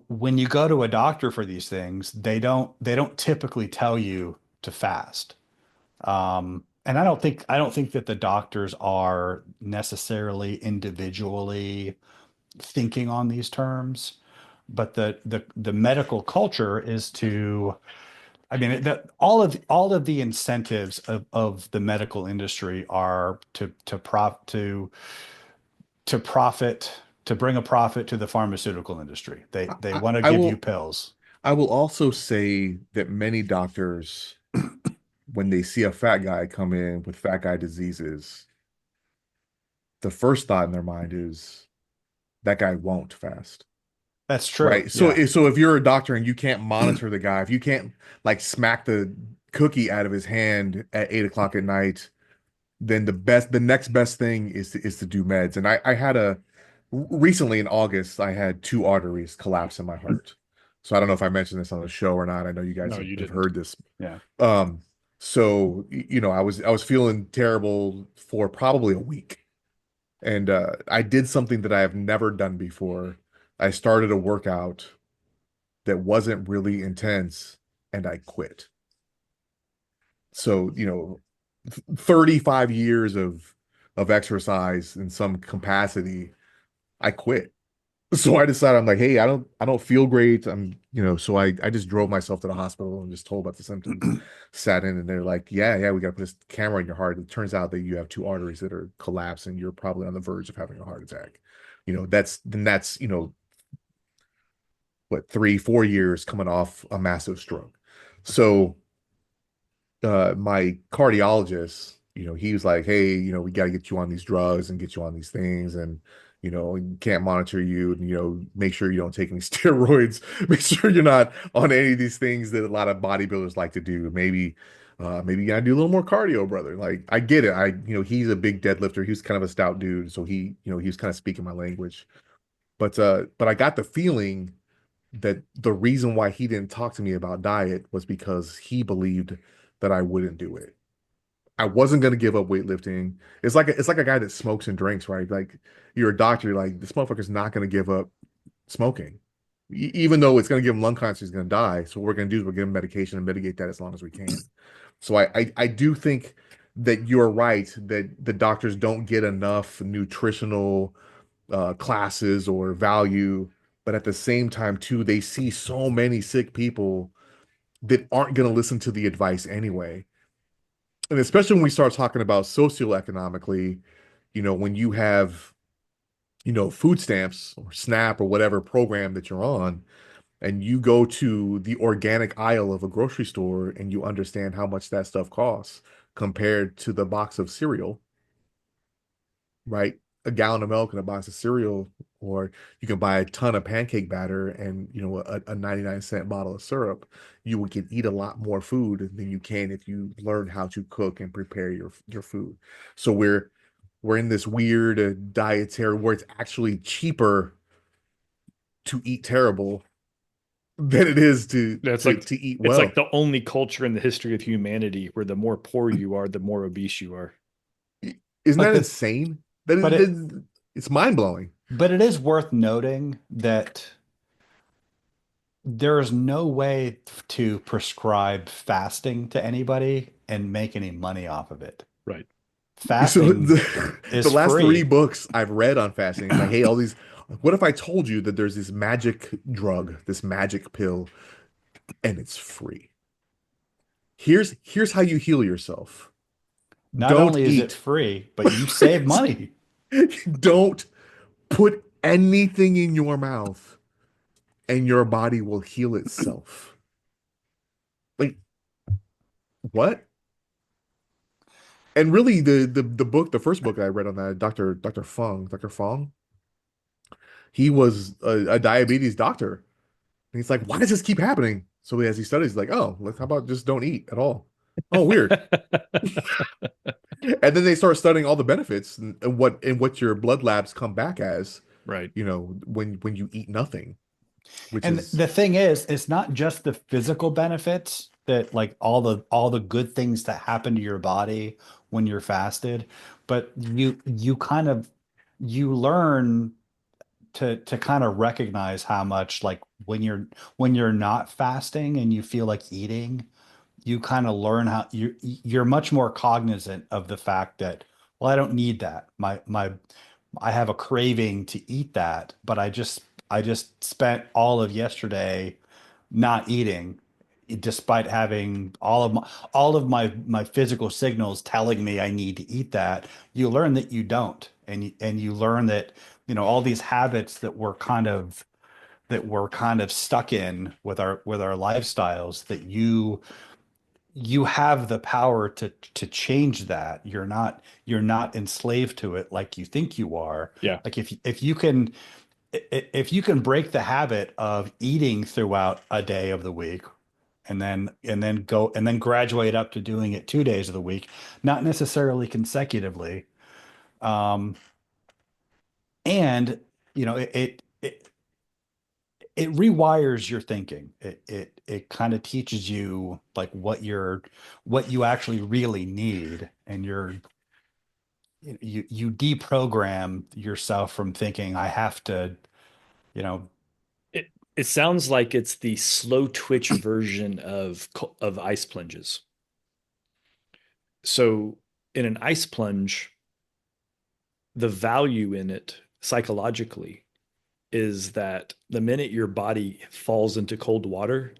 when you go to a doctor for these things, they don't typically tell you to fast. And I don't think that the doctors are necessarily individually thinking on these terms, but the medical culture is to, I mean, all of the incentives of the medical industry are to profit, to bring a profit to the pharmaceutical industry. They I, want to I give you will pills. I will also say that many doctors, when they see a fat guy come in with fat guy diseases, the first thought in their mind is that guy won't fast. That's true. Right. So Yeah. if you're a doctor and you can't monitor the guy, if you can't like smack the cookie out of his hand at 8 o'clock at night, then the next best thing is to do meds. And I had recently in August, I had two arteries collapse in my heart. So I don't know if I mentioned this on the show or not. I know you guys No, have, you have didn't. heard this. Yeah. Um, so I was feeling terrible for probably a week. And I did something that I have never done before. I started a workout that wasn't really intense and I quit. So, 35 years of exercise in some capacity, I quit. So I decided, I'm like, hey, I don't feel great. So I just drove myself to the hospital and just told about the symptoms, sat in, and they're like, yeah, we got to put this camera in your heart. It turns out that you have two arteries that are collapsing. You're probably on the verge of having a heart attack. That's what, 3, 4 years coming off a massive stroke. So my cardiologist, he was like, hey, we got to get you on these drugs and get you on these things, and we can't monitor you, and make sure you don't take any steroids, make sure you're not on any of these things that a lot of bodybuilders like to do. Maybe you gotta do a little more cardio, brother. Like, I get it. He's a big deadlifter. He was kind of a stout dude, so he was kind of speaking my language. But I got the feeling that the reason why he didn't talk to me about diet was because he believed that I wouldn't do it. I wasn't going to give up weightlifting. It's like a guy that smokes and drinks, right? Like, you're a doctor, you're like, this motherfucker's not going to give up smoking. Even though it's going to give him lung cancer, he's going to die. So what we're going to do is we're give him medication and mitigate that as long as we can. So I do think that you're right that the doctors don't get enough nutritional classes or value, but at the same time too, they see so many sick people that aren't going to listen to the advice anyway. And especially when we start talking about socioeconomically, when you have, food stamps or SNAP or whatever program that you're on, and you go to the organic aisle of a grocery store and you understand how much that stuff costs compared to the box of cereal, right? a gallon of milk and a box of cereal, or you can buy a ton of pancake batter and a 99-cent bottle of syrup, can eat a lot more food than you can if you learn how to cook and prepare your food. So we're in this weird dietary where it's actually cheaper to eat terrible than it is to That's to like to eat it's like well. the only culture in the history of humanity where the more poor you are, the more obese you are. Isn't But that the insane? That but is, it it's mind-blowing. but it is worth noting that there is no way to prescribe fasting to anybody and make any money off of it. Right. So Fasting the is last three free. books I've read on fasting, it's like, hey, all these. What if I told you that there's this magic drug, this magic pill, and it's free? Here's how you heal yourself. Not Don't only is it eat. free, but you save money. Don't put anything in your mouth, and your body will heal itself. Like what? And really, the first book I read on that, Dr. Fong, he was a diabetes doctor. And he's like, why does this keep happening? So as he studies, he's like, oh, how about just don't eat at all? Oh, weird. And then they start studying all the benefits and what your blood labs come back as, Right. when you eat nothing, which And is the thing is, it's not just the physical benefits that like all the good things that happen to your body when you're fasted, but you kind of you learn to kind of recognize how much like when you're not fasting and you feel like eating, you kind of learn how you're much more cognizant of the fact that, well, I don't need that. I have a craving to eat that, but I just spent all of yesterday not eating, despite having all of my physical signals telling me I need to eat that. You learn that you don't, and you learn that, all these habits that we're kind of stuck in with our lifestyles, that you have the power to change that. You're not enslaved to it like you think you are. Yeah. Like if you can break the habit of eating throughout a day of the week, and then graduate up to doing it 2 days of the week, not necessarily consecutively. Um, and it rewires your thinking. It kind of teaches you like what you actually really need, and you deprogram yourself from thinking I have to, you know, It sounds like it's the slow twitch version of ice plunges. So in an ice plunge, the value in it psychologically is that the minute your body falls into cold water,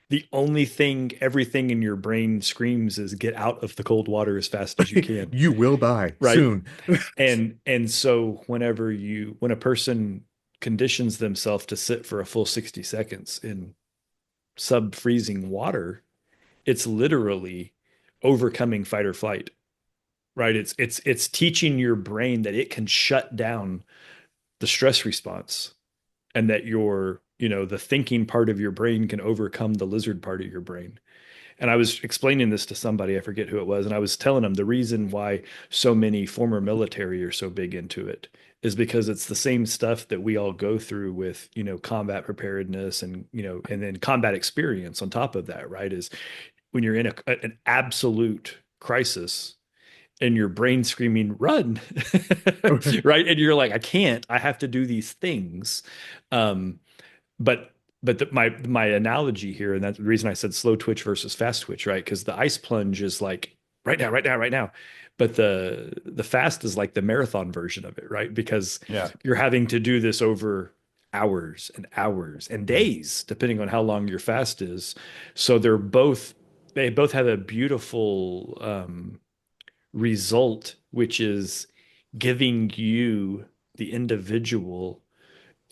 the only thing everything in your brain screams is get out of the cold water as fast as you can. you will die Right. soon. And so when a person conditions themselves to sit for a full 60 seconds in sub freezing water, it's literally overcoming fight or flight, right? It's teaching your brain that it can shut down the stress response, and that the thinking part of your brain can overcome the lizard part of your brain. And I was explaining this to somebody, I forget who it was, and I was telling them the reason why so many former military are so big into it is because it's the same stuff that we all go through with, combat preparedness and, and then combat experience on top of that, right? Is when you're in an absolute crisis and your brain screaming, run, right? And you're like, I can't, I have to do these things. Um, but my analogy here, and that's the reason I said slow twitch versus fast twitch, right? Because the ice plunge is like right now, right now, right now. But the fast is like the marathon version of it, right? Because yeah. you're having to do this over hours and days, depending on how long your fast is. So they both have a beautiful result, which is giving you, the individual,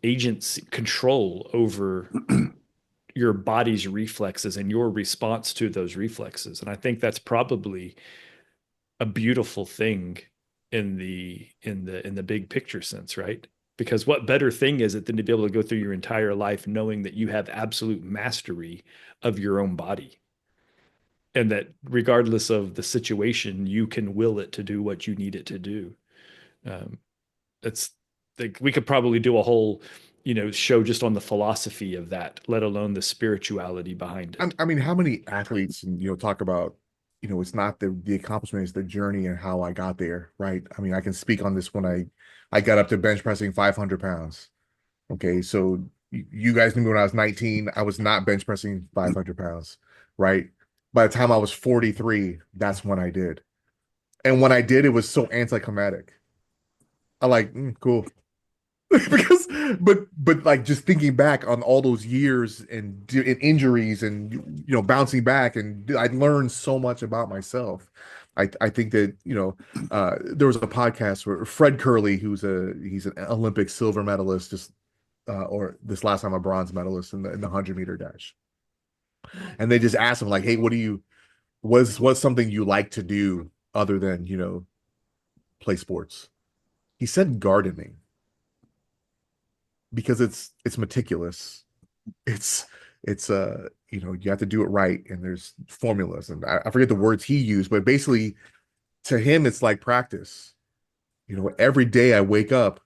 agency, control over your body's reflexes and your response to those reflexes. And I think that's probably a beautiful thing in the big picture sense, right? Because what better thing is it than to be able to go through your entire life knowing that you have absolute mastery of your own body, and that regardless of the situation, you can will it to do what you need it to do. Um, it's like we could probably do a whole, show just on the philosophy of that, let alone the spirituality behind it. I mean, how many athletes, talk about, it's not the accomplishment, it's the journey and how I got there, right? I mean, I can speak on this when I got up to bench pressing 500 pounds. Okay, so you guys knew me when I was 19, I was not bench pressing 500 pounds, right? By the time I was 43, that's when I did. And when I did, it was so anticlimactic. I like, cool. Because but like just thinking back on all those years and injuries and bouncing back, and I learned so much about myself. I think that there was a podcast where Fred Curley, he's an Olympic silver medalist, just or this last time a bronze medalist in the 100-meter dash, and they just asked him like, hey, what's something you like to do other than play sports? He said gardening, because it's meticulous. It's you have to do it right, and there's formulas, and I forget the words he used, but basically to him it's like practice. Every day I wake up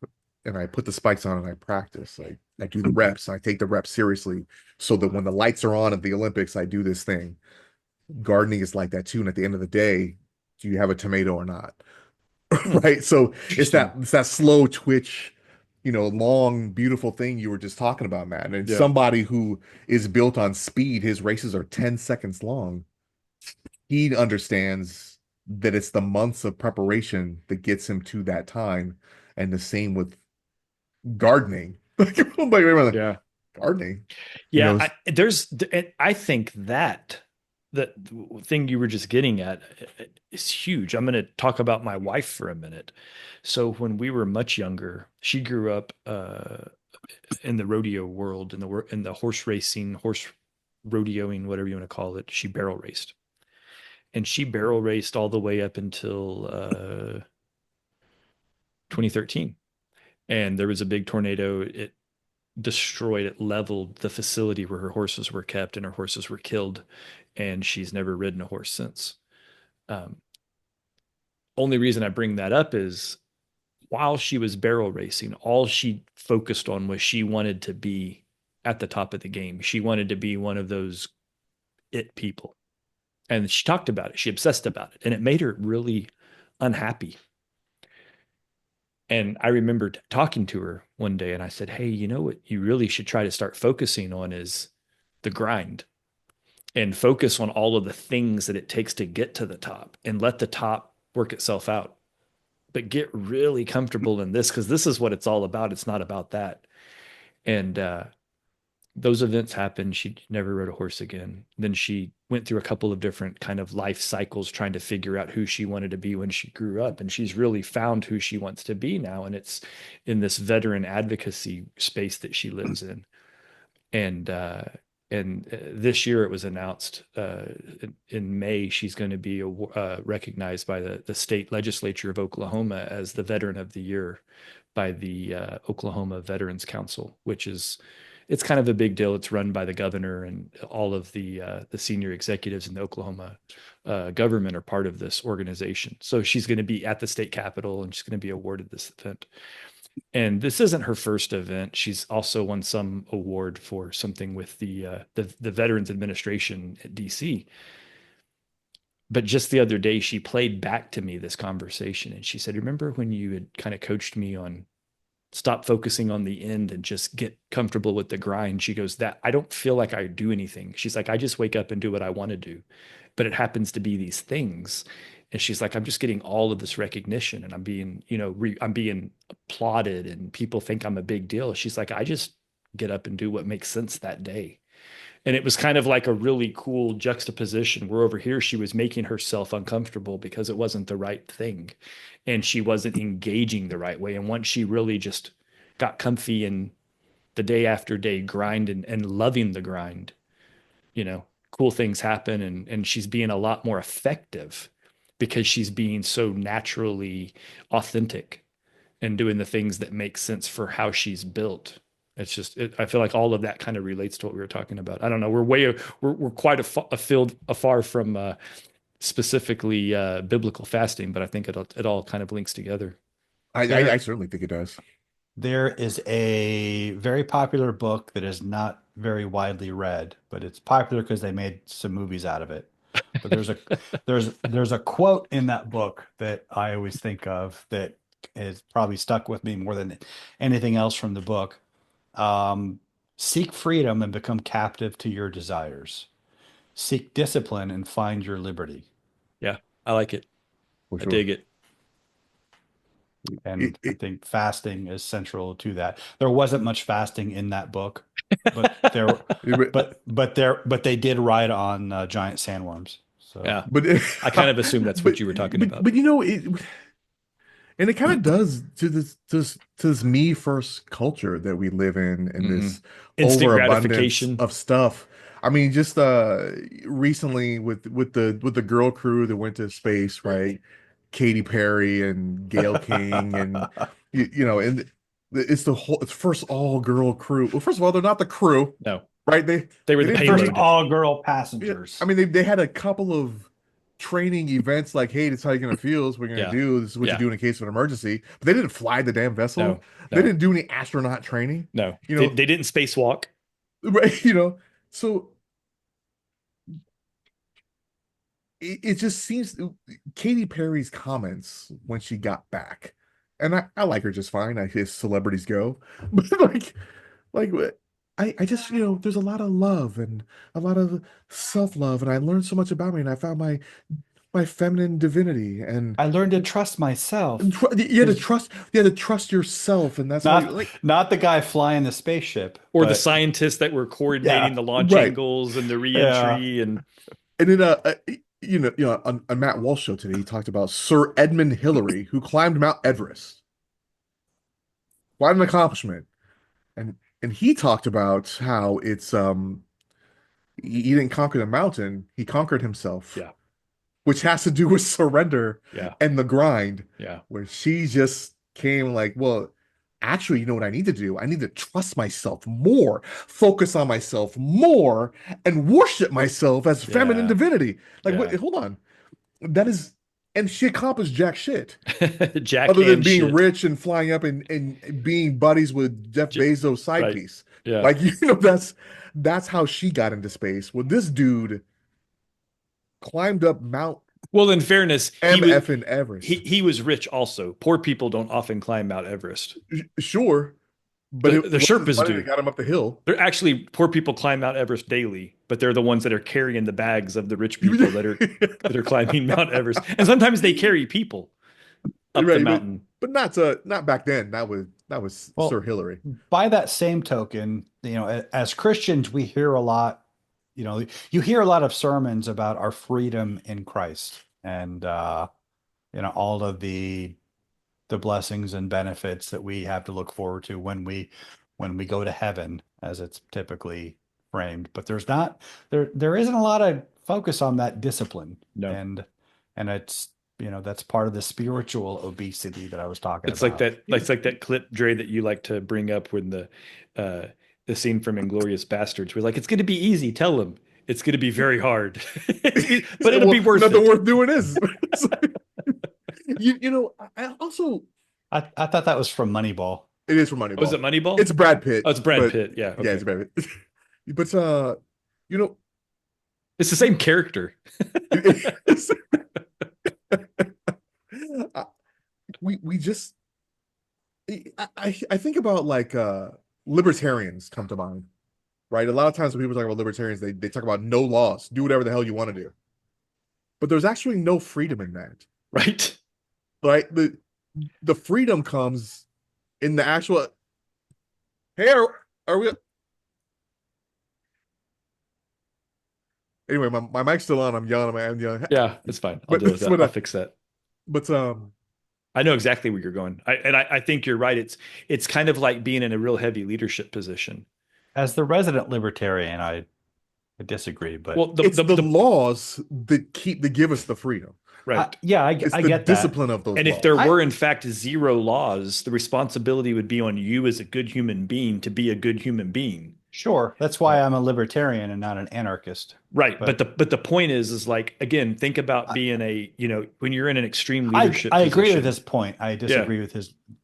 and I put the spikes on and I practice. I do the reps, I take the reps seriously, so that when the lights are on at the Olympics, I do this thing. Gardening is like that too, and at the end of the day, do you have a tomato or not? Right? So Interesting. it's that slow twitch, long, beautiful thing you were just talking about, Matt. And Yeah. somebody who is built on speed, his races are 10 seconds long. He understands that it's the months of preparation that gets him to that time. And the same with gardening. Like, Yeah. gardening, you Yeah, know, I think that thing you were just getting at is huge. I'm going to talk about my wife for a minute. So when we were much younger, she grew up in the rodeo world, in the horse racing, horse rodeoing, whatever you want to call it. She barrel raced, and she barrel raced all the way up until 2013. And there was a big tornado. It destroyed it, leveled the facility where her horses were kept, and her horses were killed, and she's never ridden a horse since. um, Only reason I bring that up is while she was barrel racing, all she focused on was she wanted to be at the top of the game. She wanted to be one of those it people, and she talked about it, she obsessed about it, and it made her really unhappy. And I remember talking to her one day, and I said, hey, you know what you really should try to start focusing on is the grind, and focus on all of the things that it takes to get to the top, and let the top work itself out. But get really comfortable in this, because this is what it's all about. It's not about that. And those events happened. She never rode a horse again. Then she went through a couple of different kind of life cycles trying to figure out who she wanted to be when she grew up. And she's really found who she wants to be now. And it's in this veteran advocacy space that she lives in. And this year it was announced in May she's going to be recognized by the state legislature of Oklahoma as the Veteran of the Year by the Oklahoma Veterans Council, which is it's kind of a big deal. It's run by the governor, and all of the senior executives in the Oklahoma government are part of this organization. So she's going to be at the state capitol, and she's going to be awarded this event. And this isn't her first event. She's also won some award for something with the Veterans Administration at DC. But just the other day, she played back to me this conversation, and she said, "Remember when you had kind of coached me on stop focusing on the end and just get comfortable with the grind?" She goes, "That I don't feel like I do anything." She's like, "I just wake up and do what I want to do, but it happens to be these things." And she's like, "I'm just getting all of this recognition, and I'm being, I'm being applauded, and people think I'm a big deal." She's like, "I just get up and do what makes sense that day." And it was kind of like a really cool juxtaposition where over here she was making herself uncomfortable because it wasn't the right thing, and she wasn't engaging the right way. And once she really just got comfy and the day after day grind, and loving the grind, cool things happen, and she's being a lot more effective because she's being so naturally authentic and doing the things that make sense for how she's built. It's just, I feel like all of that kind of relates to what we were talking about. I don't know. We're quite a field afar from specifically biblical fasting, but I think it all kind of links together. I There, certainly think it does. there is a very popular book that is not very widely read, but it's popular because they made some movies out of it. But there's a quote in that book that I always think of that has probably stuck with me more than anything else from the book. Um, Seek freedom and become captive to your desires. Seek discipline and find your liberty. Yeah, I like it. For I sure. dig it. And I think fasting is central to that. There wasn't much fasting in that book, but there, It- but they did ride on giant sandworms. So Yeah. but I kind of assumed that's what you were talking about. but you know it, and it kind of does to this me first culture that we live in Hmm. this Instant overabundance gratification. of stuff. I mean, just recently with the girl crew that went to space, right? Katy Perry and Gail King and you know, and it's the whole it's first all girl crew. Well, first of all, they're not the crew, No, right? they were They the didn't first bring payload. all girl yeah, passengers. I mean they had a couple of training events like, hey, this is how you're gonna feel, this is what you're gonna Yeah. do, this is what you Yeah. do in case of an emergency. But they didn't fly the damn vessel. No, They no, didn't do any astronaut training, no. you They, know, they didn't spacewalk. right? You know, so it just seems Katy Perry's comments when she got back, and I like her just fine. I guess celebrities go, but like I just there's a lot of love and a lot of self-love, and I learned so much about me, and I found my feminine divinity, I learned to trust and myself. Is you had to trust yourself, and that's how you not like not the guy flying the spaceship, Or the but scientists that were yeah, coordinating the launch right. angles and the yeah. reentry. And And then on Matt Walsh show today, he talked about Sir Edmund Hillary, who climbed Mount Everest. Quite an accomplishment. And he talked about how it's he didn't conquer the mountain, he conquered himself, yeah, which has to do with surrender yeah, and the grind, yeah, where she just came like, well, actually, you know what I need to do? I need to trust myself more, focus on myself more, and worship myself as feminine yeah, divinity. Like, wait, yeah. hold on. That is, and she accomplished jack shit. Jack Other than and being shit. rich and flying up and being buddies with Jeff J- Bezos' side right. piece. Yeah. Like, that's how she got into space. Well, this dude climbed up Mount Well, in fairness, MF and he Everest. was rich also. Poor people don't often climb Mount Everest. Sure, but The it was his Sherpas money that do. got him up the hill. They're actually poor people climb Mount Everest daily, but they're the ones that are carrying the bags of the rich people that are climbing Mount Everest. And sometimes they carry people up the Right, mountain. but not back then. That was Sir Well, Hillary. by that same token, as Christians, we hear a lot, you hear a lot of sermons about our freedom in Christ and all of the blessings and benefits that we have to look forward to when we go to heaven, as it's typically framed. But there isn't a lot of focus on that discipline, No. and that's part of the spiritual obesity that I was talking It's like about. that. It's like that clip, Dre, that you like to bring up when uh, the scene from Inglorious Bastards, where like it's going to be easy. Tell him it's going to be very hard, but it'll Well, be worth nothing it. worth doing is. I also I thought that was from Moneyball. it is for Was Moneyball. it Moneyball? It's Brad Pitt, Oh, it's Brad but Pitt. Yeah. yeah, Okay. it's Brad Pitt. But you know, It's the same character. it's, uh, we just I think about like libertarians come to mind, right? A lot of times when people talk about libertarians, they talk about no laws, do whatever the hell you want to do. But there's actually no freedom in that, Right? right? The freedom comes in the actual. Hey, are we? Anyway, my mic's still on. I'm yelling. I'm yelling. Yeah, it's fine. I'll But deal with that. I'll fix that. but I know exactly where you're going. I think you're right. It's kind of like being in a real heavy leadership position. As the resident libertarian, I disagree, but Well, it's the laws that give us the freedom. Right. Yeah, It's I the get that. discipline of those And if there laws. I were, in fact, zero laws, the responsibility would be on you as a good human being to be a good human being. Sure, that's Uh, why I'm a libertarian and not an anarchist. right. But But the point is like, again, think about I, being when you're in an extreme leadership I agree with position. his point. I Yeah. disagree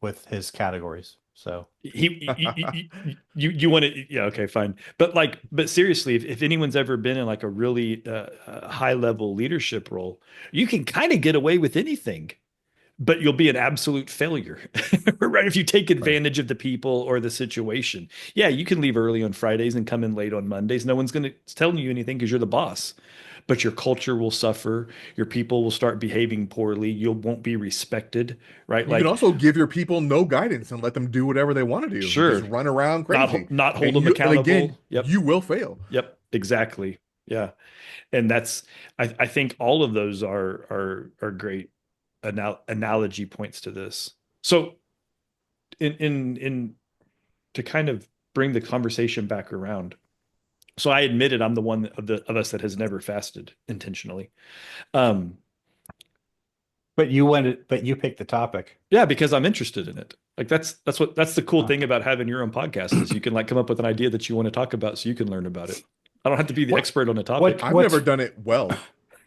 with his categories. So You want to, yeah, okay, fine. But seriously, if anyone's ever been in like a really high level leadership role, you can kind of get away with anything, but you'll be an absolute failure, right? If you take Right. advantage of the people or the situation. Yeah, you can leave early on Fridays and come in late on Mondays. No one's going to tell you anything because you're the boss. But your culture will suffer. Your people will start behaving poorly. You won't be respected, right? You can Like, also give your people no guidance and let them do whatever they want to do and just sure, run around crazy. not hold And them again, accountable. Yep, you will fail. yep, exactly. Yeah, and that's I think all of those are great analogy points to this. So in to kind of bring the conversation back around. So I admitted I'm the one of us that has never fasted intentionally. Um, but you picked the topic. yeah, because I'm interested in it. Like that's the cool Uh, thing about having your own podcast is you can like come up with an idea that you want to talk about so you can learn about it. I don't have to be the What expert on a topic. I've never done it well.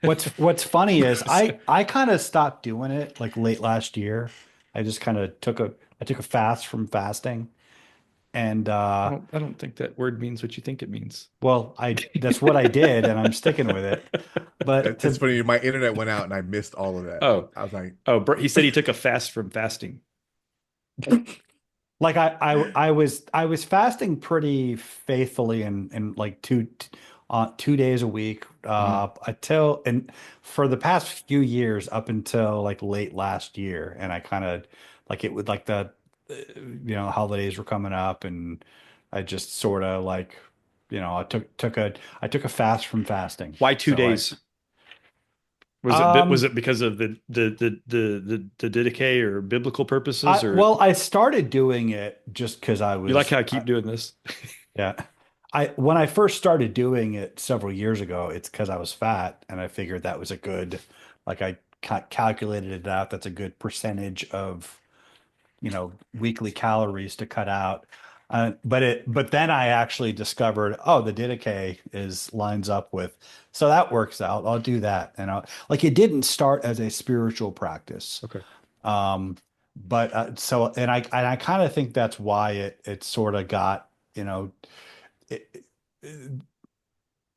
what's funny is I kind of stopped doing it like late last year. I just kind of took a fast from fasting, and I don't think that word means what you think it means. well, I that's what I did, and I'm sticking with it. But It's to funny, my internet went out and I missed all of that. Oh, I was like, he said he took a fast from fasting. like I was fasting pretty faithfully and like 2 days a week Mhm. until and for the past few years up until like late last year, and I kind of like it would like the holidays were coming up, and I just sort of like I took a fast from fasting. Why two So I days? Was um it because of the didache or biblical purposes I or well I started doing it just because you like how I keep doing this? yeah. When I first started doing it several years ago, it's because I was fat and I figured that was a good, like I calculated it out. That's a good percentage of, weekly calories to cut out. But then I actually discovered, oh, the Didache is lines up with, so that works out. I'll do that. And like it didn't start as a spiritual practice. Okay. Um, but and I kind of think that's why it sort of got, it,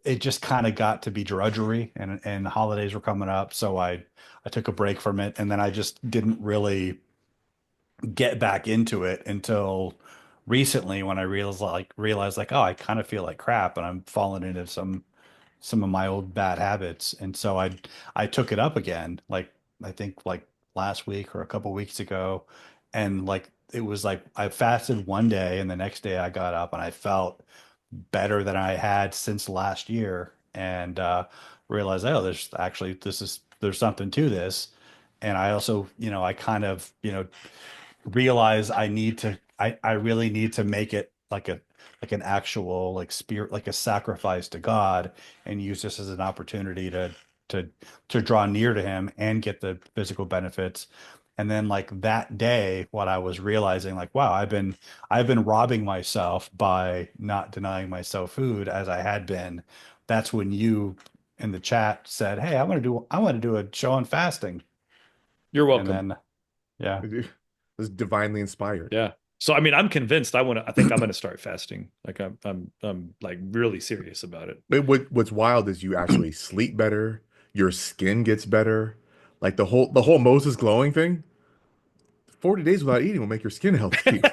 it just kind of got to be drudgery, and the holidays were coming up, so I took a break from it, and then I just didn't really get back into it until recently when I realized like, oh, I kind of feel like crap and I'm falling into some of my old bad habits. And so I took it up again, like I think like last week or a couple weeks ago. And like it was like I fasted one day and the next day I got up and I felt better than I had since last year, and realized, oh, there's something to this. And I also, I kind of, realize I really need to make it like an actual like spirit, like a sacrifice to God, and use this as an opportunity to to draw near to him and get the physical benefits. And then like that day, what I was realizing, like, wow, I've been robbing myself by not denying myself food as I had been. That's when you in the chat said, hey, I want to do a show on fasting. You're And welcome. then yeah. it was divinely inspired. Yeah. So I mean, I'm convinced I think I'm going to start fasting. Like I'm like really serious about it. But what's wild is you actually sleep better, your skin gets better. Like the whole Moses glowing thing, 40 days without eating will make your skin healthy,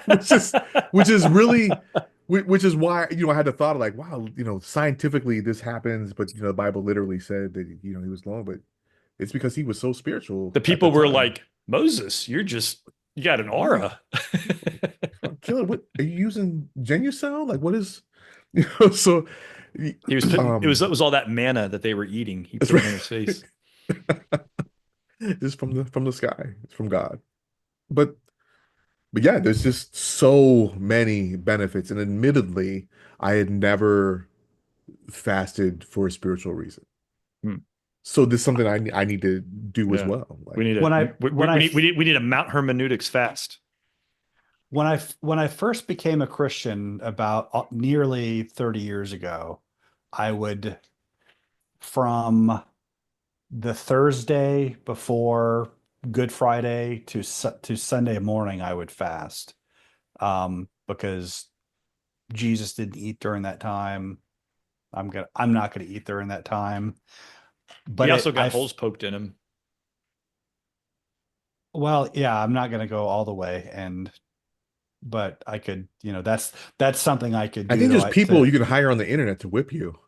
which is really which is why I had the thought of like, wow, scientifically this happens, but the Bible literally said that he was glowing, but it's because he was so spiritual The at the people were time. like, Moses, you got an aura. Killer, what are you using Genucel? Like what is so He was putting um it was all that manna that they were eating. He it's put it on his face. it's from the sky. It's from God. But yeah, there's just so many benefits. And admittedly, I had never fasted for a spiritual reason. Hmm. So this is something I need to do as Yeah. well. We Like, need a When I we, when we I need we need a Mount Hermeneutics fast. when I first became a Christian about nearly 30 years ago, I would from the Thursday before Good Friday to Sunday morning, I would fast. Because Jesus didn't eat during that time. I'm not gonna eat during that time. He But also got holes poked in him. well, yeah, I'm not gonna go all the way, but I could, that's something I could I do think to there's I people to you can hire on the internet to whip you.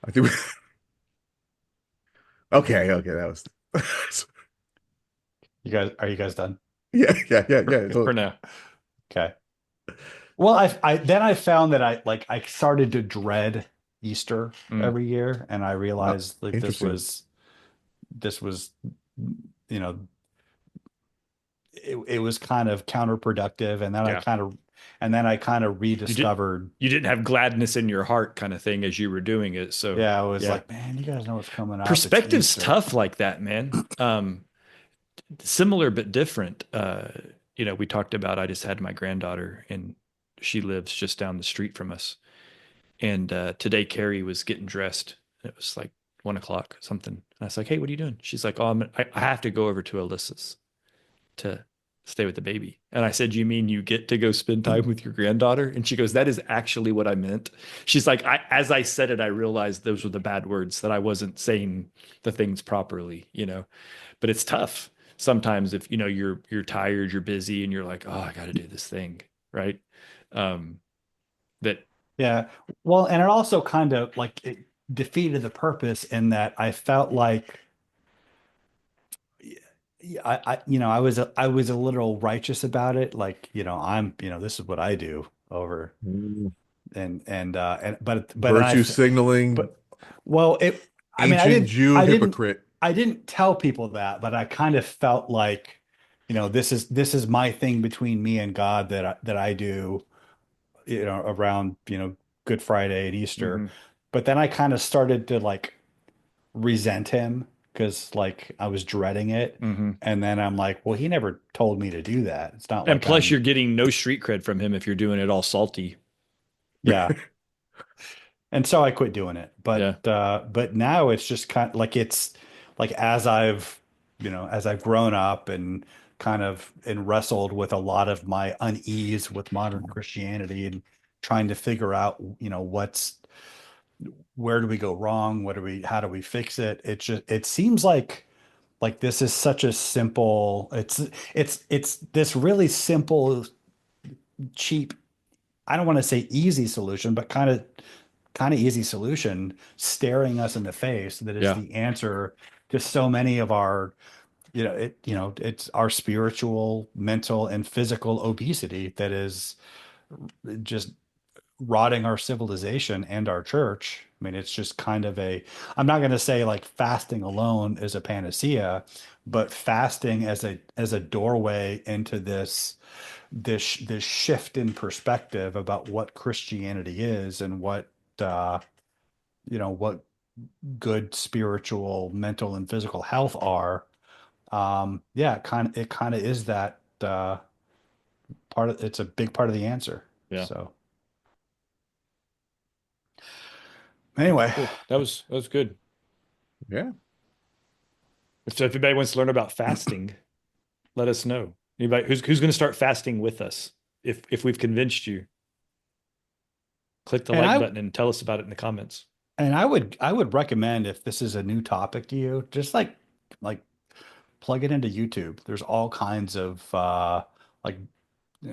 I think. Okay, okay, that was. are you guys done? Yeah, yeah, yeah, yeah. For So now. Okay. Well, I then I found that I started to dread Easter Mm, every year, and I realized like interesting. this was you know it was kind of counterproductive, yeah. and then I kind of You did rediscovered. you didn't have gladness in your heart kind of thing as you were doing it. So Yeah, I was yeah. like, man, you guys know what's coming up. It's Perspective's Easter. tough like that, man. Similar but different. We talked about I just had my granddaughter and she lives just down the street from us. And today Carrie was getting dressed. It was like 1 o'clock, something. And I was like, "Hey, what are you doing?" She's like, "Oh, I have to go over to Alyssa's to stay with the baby." And I said, "You mean you get to go spend time with your granddaughter?" And she goes, "That is actually what I meant." She's like, as I said it, I realized those were the bad words, that I wasn't saying the things properly. But it's tough sometimes if you're tired, you're busy, and you're like, "Oh, I got to do this thing," right? Um, that Yeah. Well, and it also kind of like it defeated the purpose in that I felt like yeah, I was a little righteous about it. Like, this is what I do over Mm. but then Virtue signaling, but well, I mean, ancient Jew hypocrite. I didn't tell people that, but I kind of felt like, this is my thing between me and God that I do, around, Good Friday and Easter. Mhm, But then I kind of started to like resent him because like I was dreading it. mhm. And then I'm like, well, he never told me to do that. It's not And like plus, I'm, you're getting no street cred from him if you're doing it all salty. yeah. And so I quit doing it. Yeah. But now it's just kind of like it's like as I've grown up and kind of and wrestled with a lot of my unease with modern Christianity and trying to figure out, where do we go wrong? How do we fix it? It seems like this is such a simple, it's this really simple, cheap, I don't want to say easy solution, but kind of easy solution staring us in the face that is Yeah. the answer to so many of our, it's our spiritual, mental, and physical obesity that is just rotting our civilization and our church. I mean, it's just kind of I'm not going to say like fasting alone is a panacea, but fasting as a doorway into this shift in perspective about what Christianity is and uh, what good spiritual, mental, and physical health are. Yeah, it kind of is that it's a big part of the answer. Yeah. So anyway, Cool. That was good. Yeah. So if anybody wants to learn about fasting, let us know. Anybody who's going to start fasting with us? If we've convinced you, click the and like I button and tell us about it in the comments. and I would recommend if this is a new topic to you, just like plug it into YouTube. There's all kinds of like uh,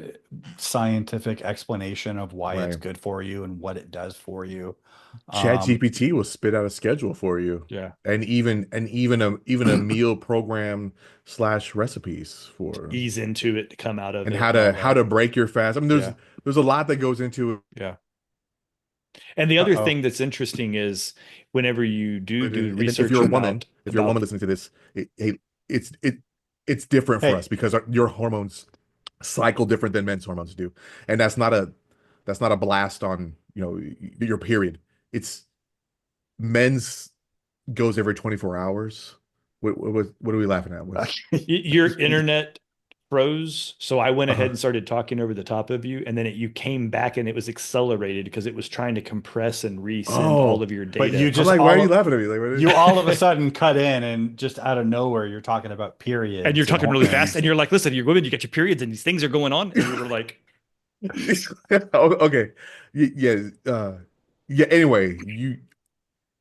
scientific explanation of why it's Right. good for you and what it does for you. Chat Um, GPT will spit out a schedule for you, Yeah. and even a meal program slash recipes for Ease into it to come out of and it and all how that. to break your fast. I mean, Yeah. there's a lot that goes into Yeah. And the other uh-oh. thing that's interesting is whenever you do it. do And if research you're a woman, if you're a woman about listening to this, it's it's different for us Hey, because your hormones cycle different than men's hormones do, and that's not a blast on your period. It's men's goes every 24 hours. What are we laughing at? What's Your internet froze, so I went ahead and started talking over the top of you, and then you came back and it was accelerated because it was trying to compress and resend all Oh, of your But you data. I'm just like, why are you laughing at me? Like, you all of a what sudden cut in and just out of nowhere you're talking about And you're periods talking really fast, and and you're like, "Listen, you're women, you get your periods, and these things are going on," and we were like, Okay. Yeah. Yeah. Anyway,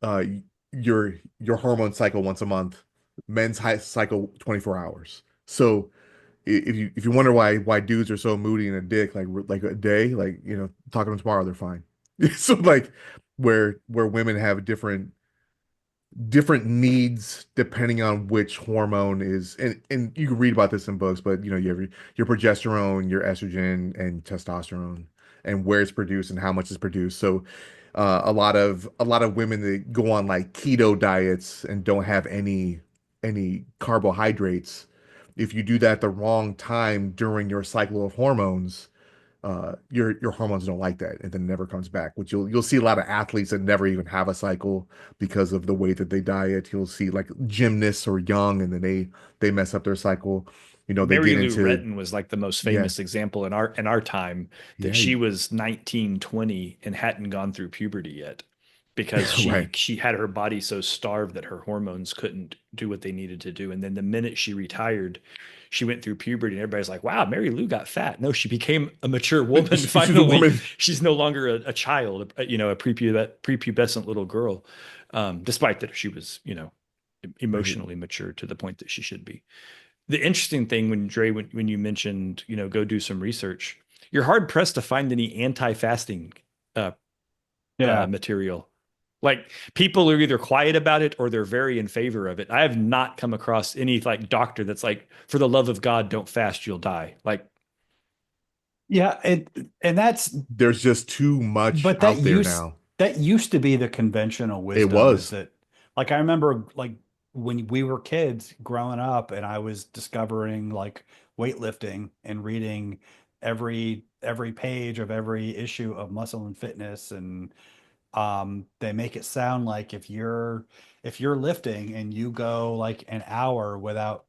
uh, your hormone cycle once a month, men's high cycle 24 hours. So if you wonder why dudes are so moody and a dick like a day, like talking to them tomorrow, they're fine. So like where women have different needs depending on which hormone is, and you can read about this in books, but you have your progesterone, your estrogen, and testosterone, and where it's produced and how much is produced. So a lot of women that go on like keto diets and don't have any carbohydrates, if you do that the wrong time during your cycle of hormones, your hormones don't like that, and then it never comes back. Which you'll see a lot of athletes that never even have a cycle because of the way that they diet. You'll see like gymnasts or young, and then they mess up their cycle. They Mary get Lou into Retton was like the most yeah, famous example in our time that yeah, she was 19, 20 and hadn't gone through puberty yet because right. she had her body so starved that her hormones couldn't do what they needed to do. And then the minute she retired, she went through puberty and everybody's like, "Wow, Mary Lou got fat." No, she became a mature woman She's a finally. woman. She's no longer a child, a prepubescent little girl, despite that she was, Right. emotionally mature to the point that she should be. The interesting thing when you mentioned, go do some research, you're hard pressed to find any anti-fasting uh, yeah. material. Like people are either quiet about it or they're very in favor of it. I have not come across any like doctor that's like, for the love of God, don't fast, you'll die. Like Yeah, and that's There's just too much but out there now. that used to be the conventional It wisdom is was. that like I remember like when we were kids growing up and I was discovering like weightlifting and reading every page of every issue of Muscle and Fitness and they make it sound like if you're lifting and you go like an hour without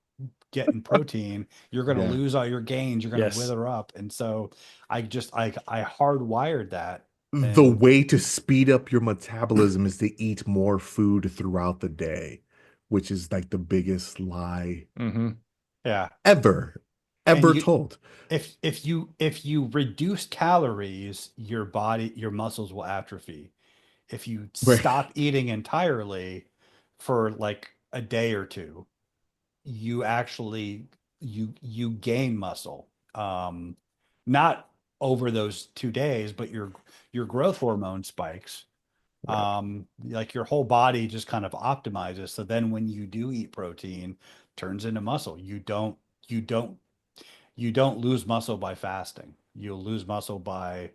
getting protein, you're going to Yeah. lose all your gains, you're going to yes, wither up. And so I hardwired that. The And way to speed up your metabolism is to eat more food throughout the day, which is like the biggest lie hmm yeah, ever, and ever you told. if you reduce calories, your muscles will atrophy. If you Right. stop eating entirely for like a day or two, you actually you gain muscle. Not over those 2 days, but your growth hormone spikes. Right. Like your whole body just kind of optimizes. So then when you do eat protein, turns into muscle. You don't you don't lose muscle by fasting. You'll lose muscle by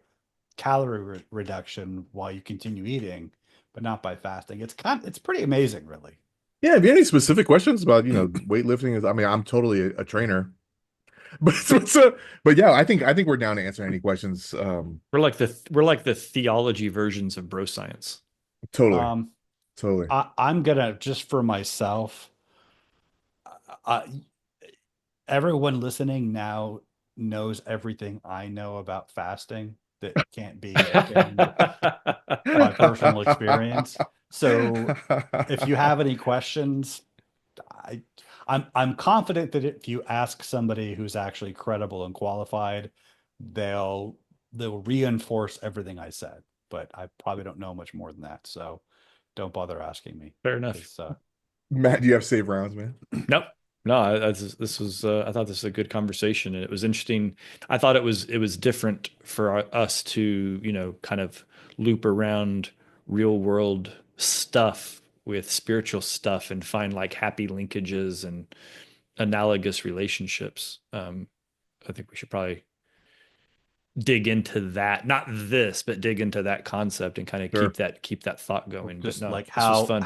calorie reduction while you continue eating, but not by fasting. It's pretty amazing, really. Yeah, if you have any specific questions about, weightlifting I mean, I'm totally a trainer. But yeah, I think we're down to answer any questions. we're like the theology versions of bro science. Totally. Um, Totally. I'm gonna just for myself. I, Everyone listening now knows everything I know about fasting that can't be explained by personal experience. So if you have any questions, I I'm confident that if you ask somebody who's actually credible and qualified, they'll they'll reinforce everything I said. But I probably don't know much more than that. So don't bother asking me Fair enough. because Matt, do you have save rounds, man? Nope. No, this was I thought this was a good conversation and it was interesting. I thought it was different for us to, kind of loop around real world stuff with spiritual stuff and find like happy linkages and analogous relationships. I think we should probably dig into that, not this, but dig into that concept and kind of Sure. keep that thought going. But just no, like this was fun.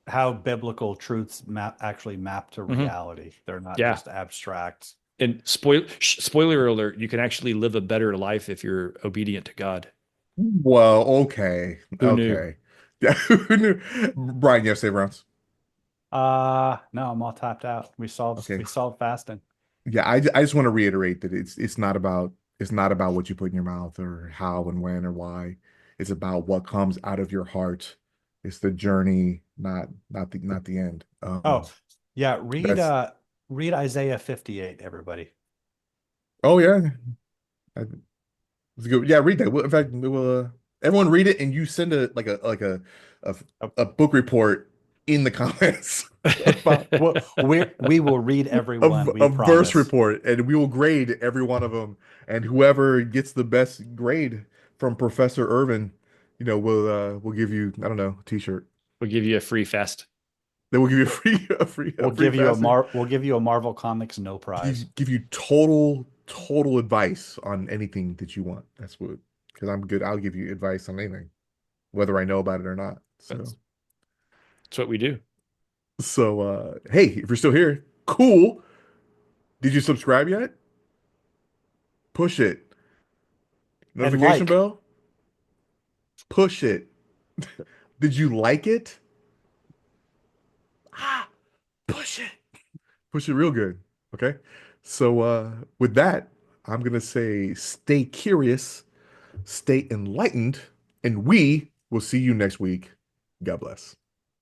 how biblical truths actually map to hmm reality. They're not Yeah. just abstract. And spoiler alert, you can actually live a better life if you're obedient to God. Well, okay. Who knew? Okay. Yeah. Who knew? Brian, you have save rounds? No, I'm all tapped out. Okay. We solved fasting. Yeah, I just want to reiterate that it's not about what you put in your mouth or how and when or why. It's about what comes out of your heart. It's the journey, not the end. Oh, yeah, That's read Isaiah 58, everybody. oh yeah, it's good. Yeah, read that. In fact, we will everyone read it and you send a Oh, a book report in the comments about we will read every a, one, we a verse promise. report, and we will grade every one of them. And whoever gets the best grade from Professor Irvin, we'll give you, I don't know, a t-shirt. We'll give you a free fast. Then we'll give you a free faster. We'll give you a Marvel Comics no prize. Give you total advice on anything that you want. That's what because I'm good. I'll give you advice on anything, whether I know about it or not. So That's what we do. hey, if you're still here, cool. Did you subscribe yet? Push it. And Notification like, bell? Push it. Did you like it? Ah, push it. Push it real good. Okay. So with that, I'm gonna say stay curious, stay enlightened, and we will see you next week. God bless.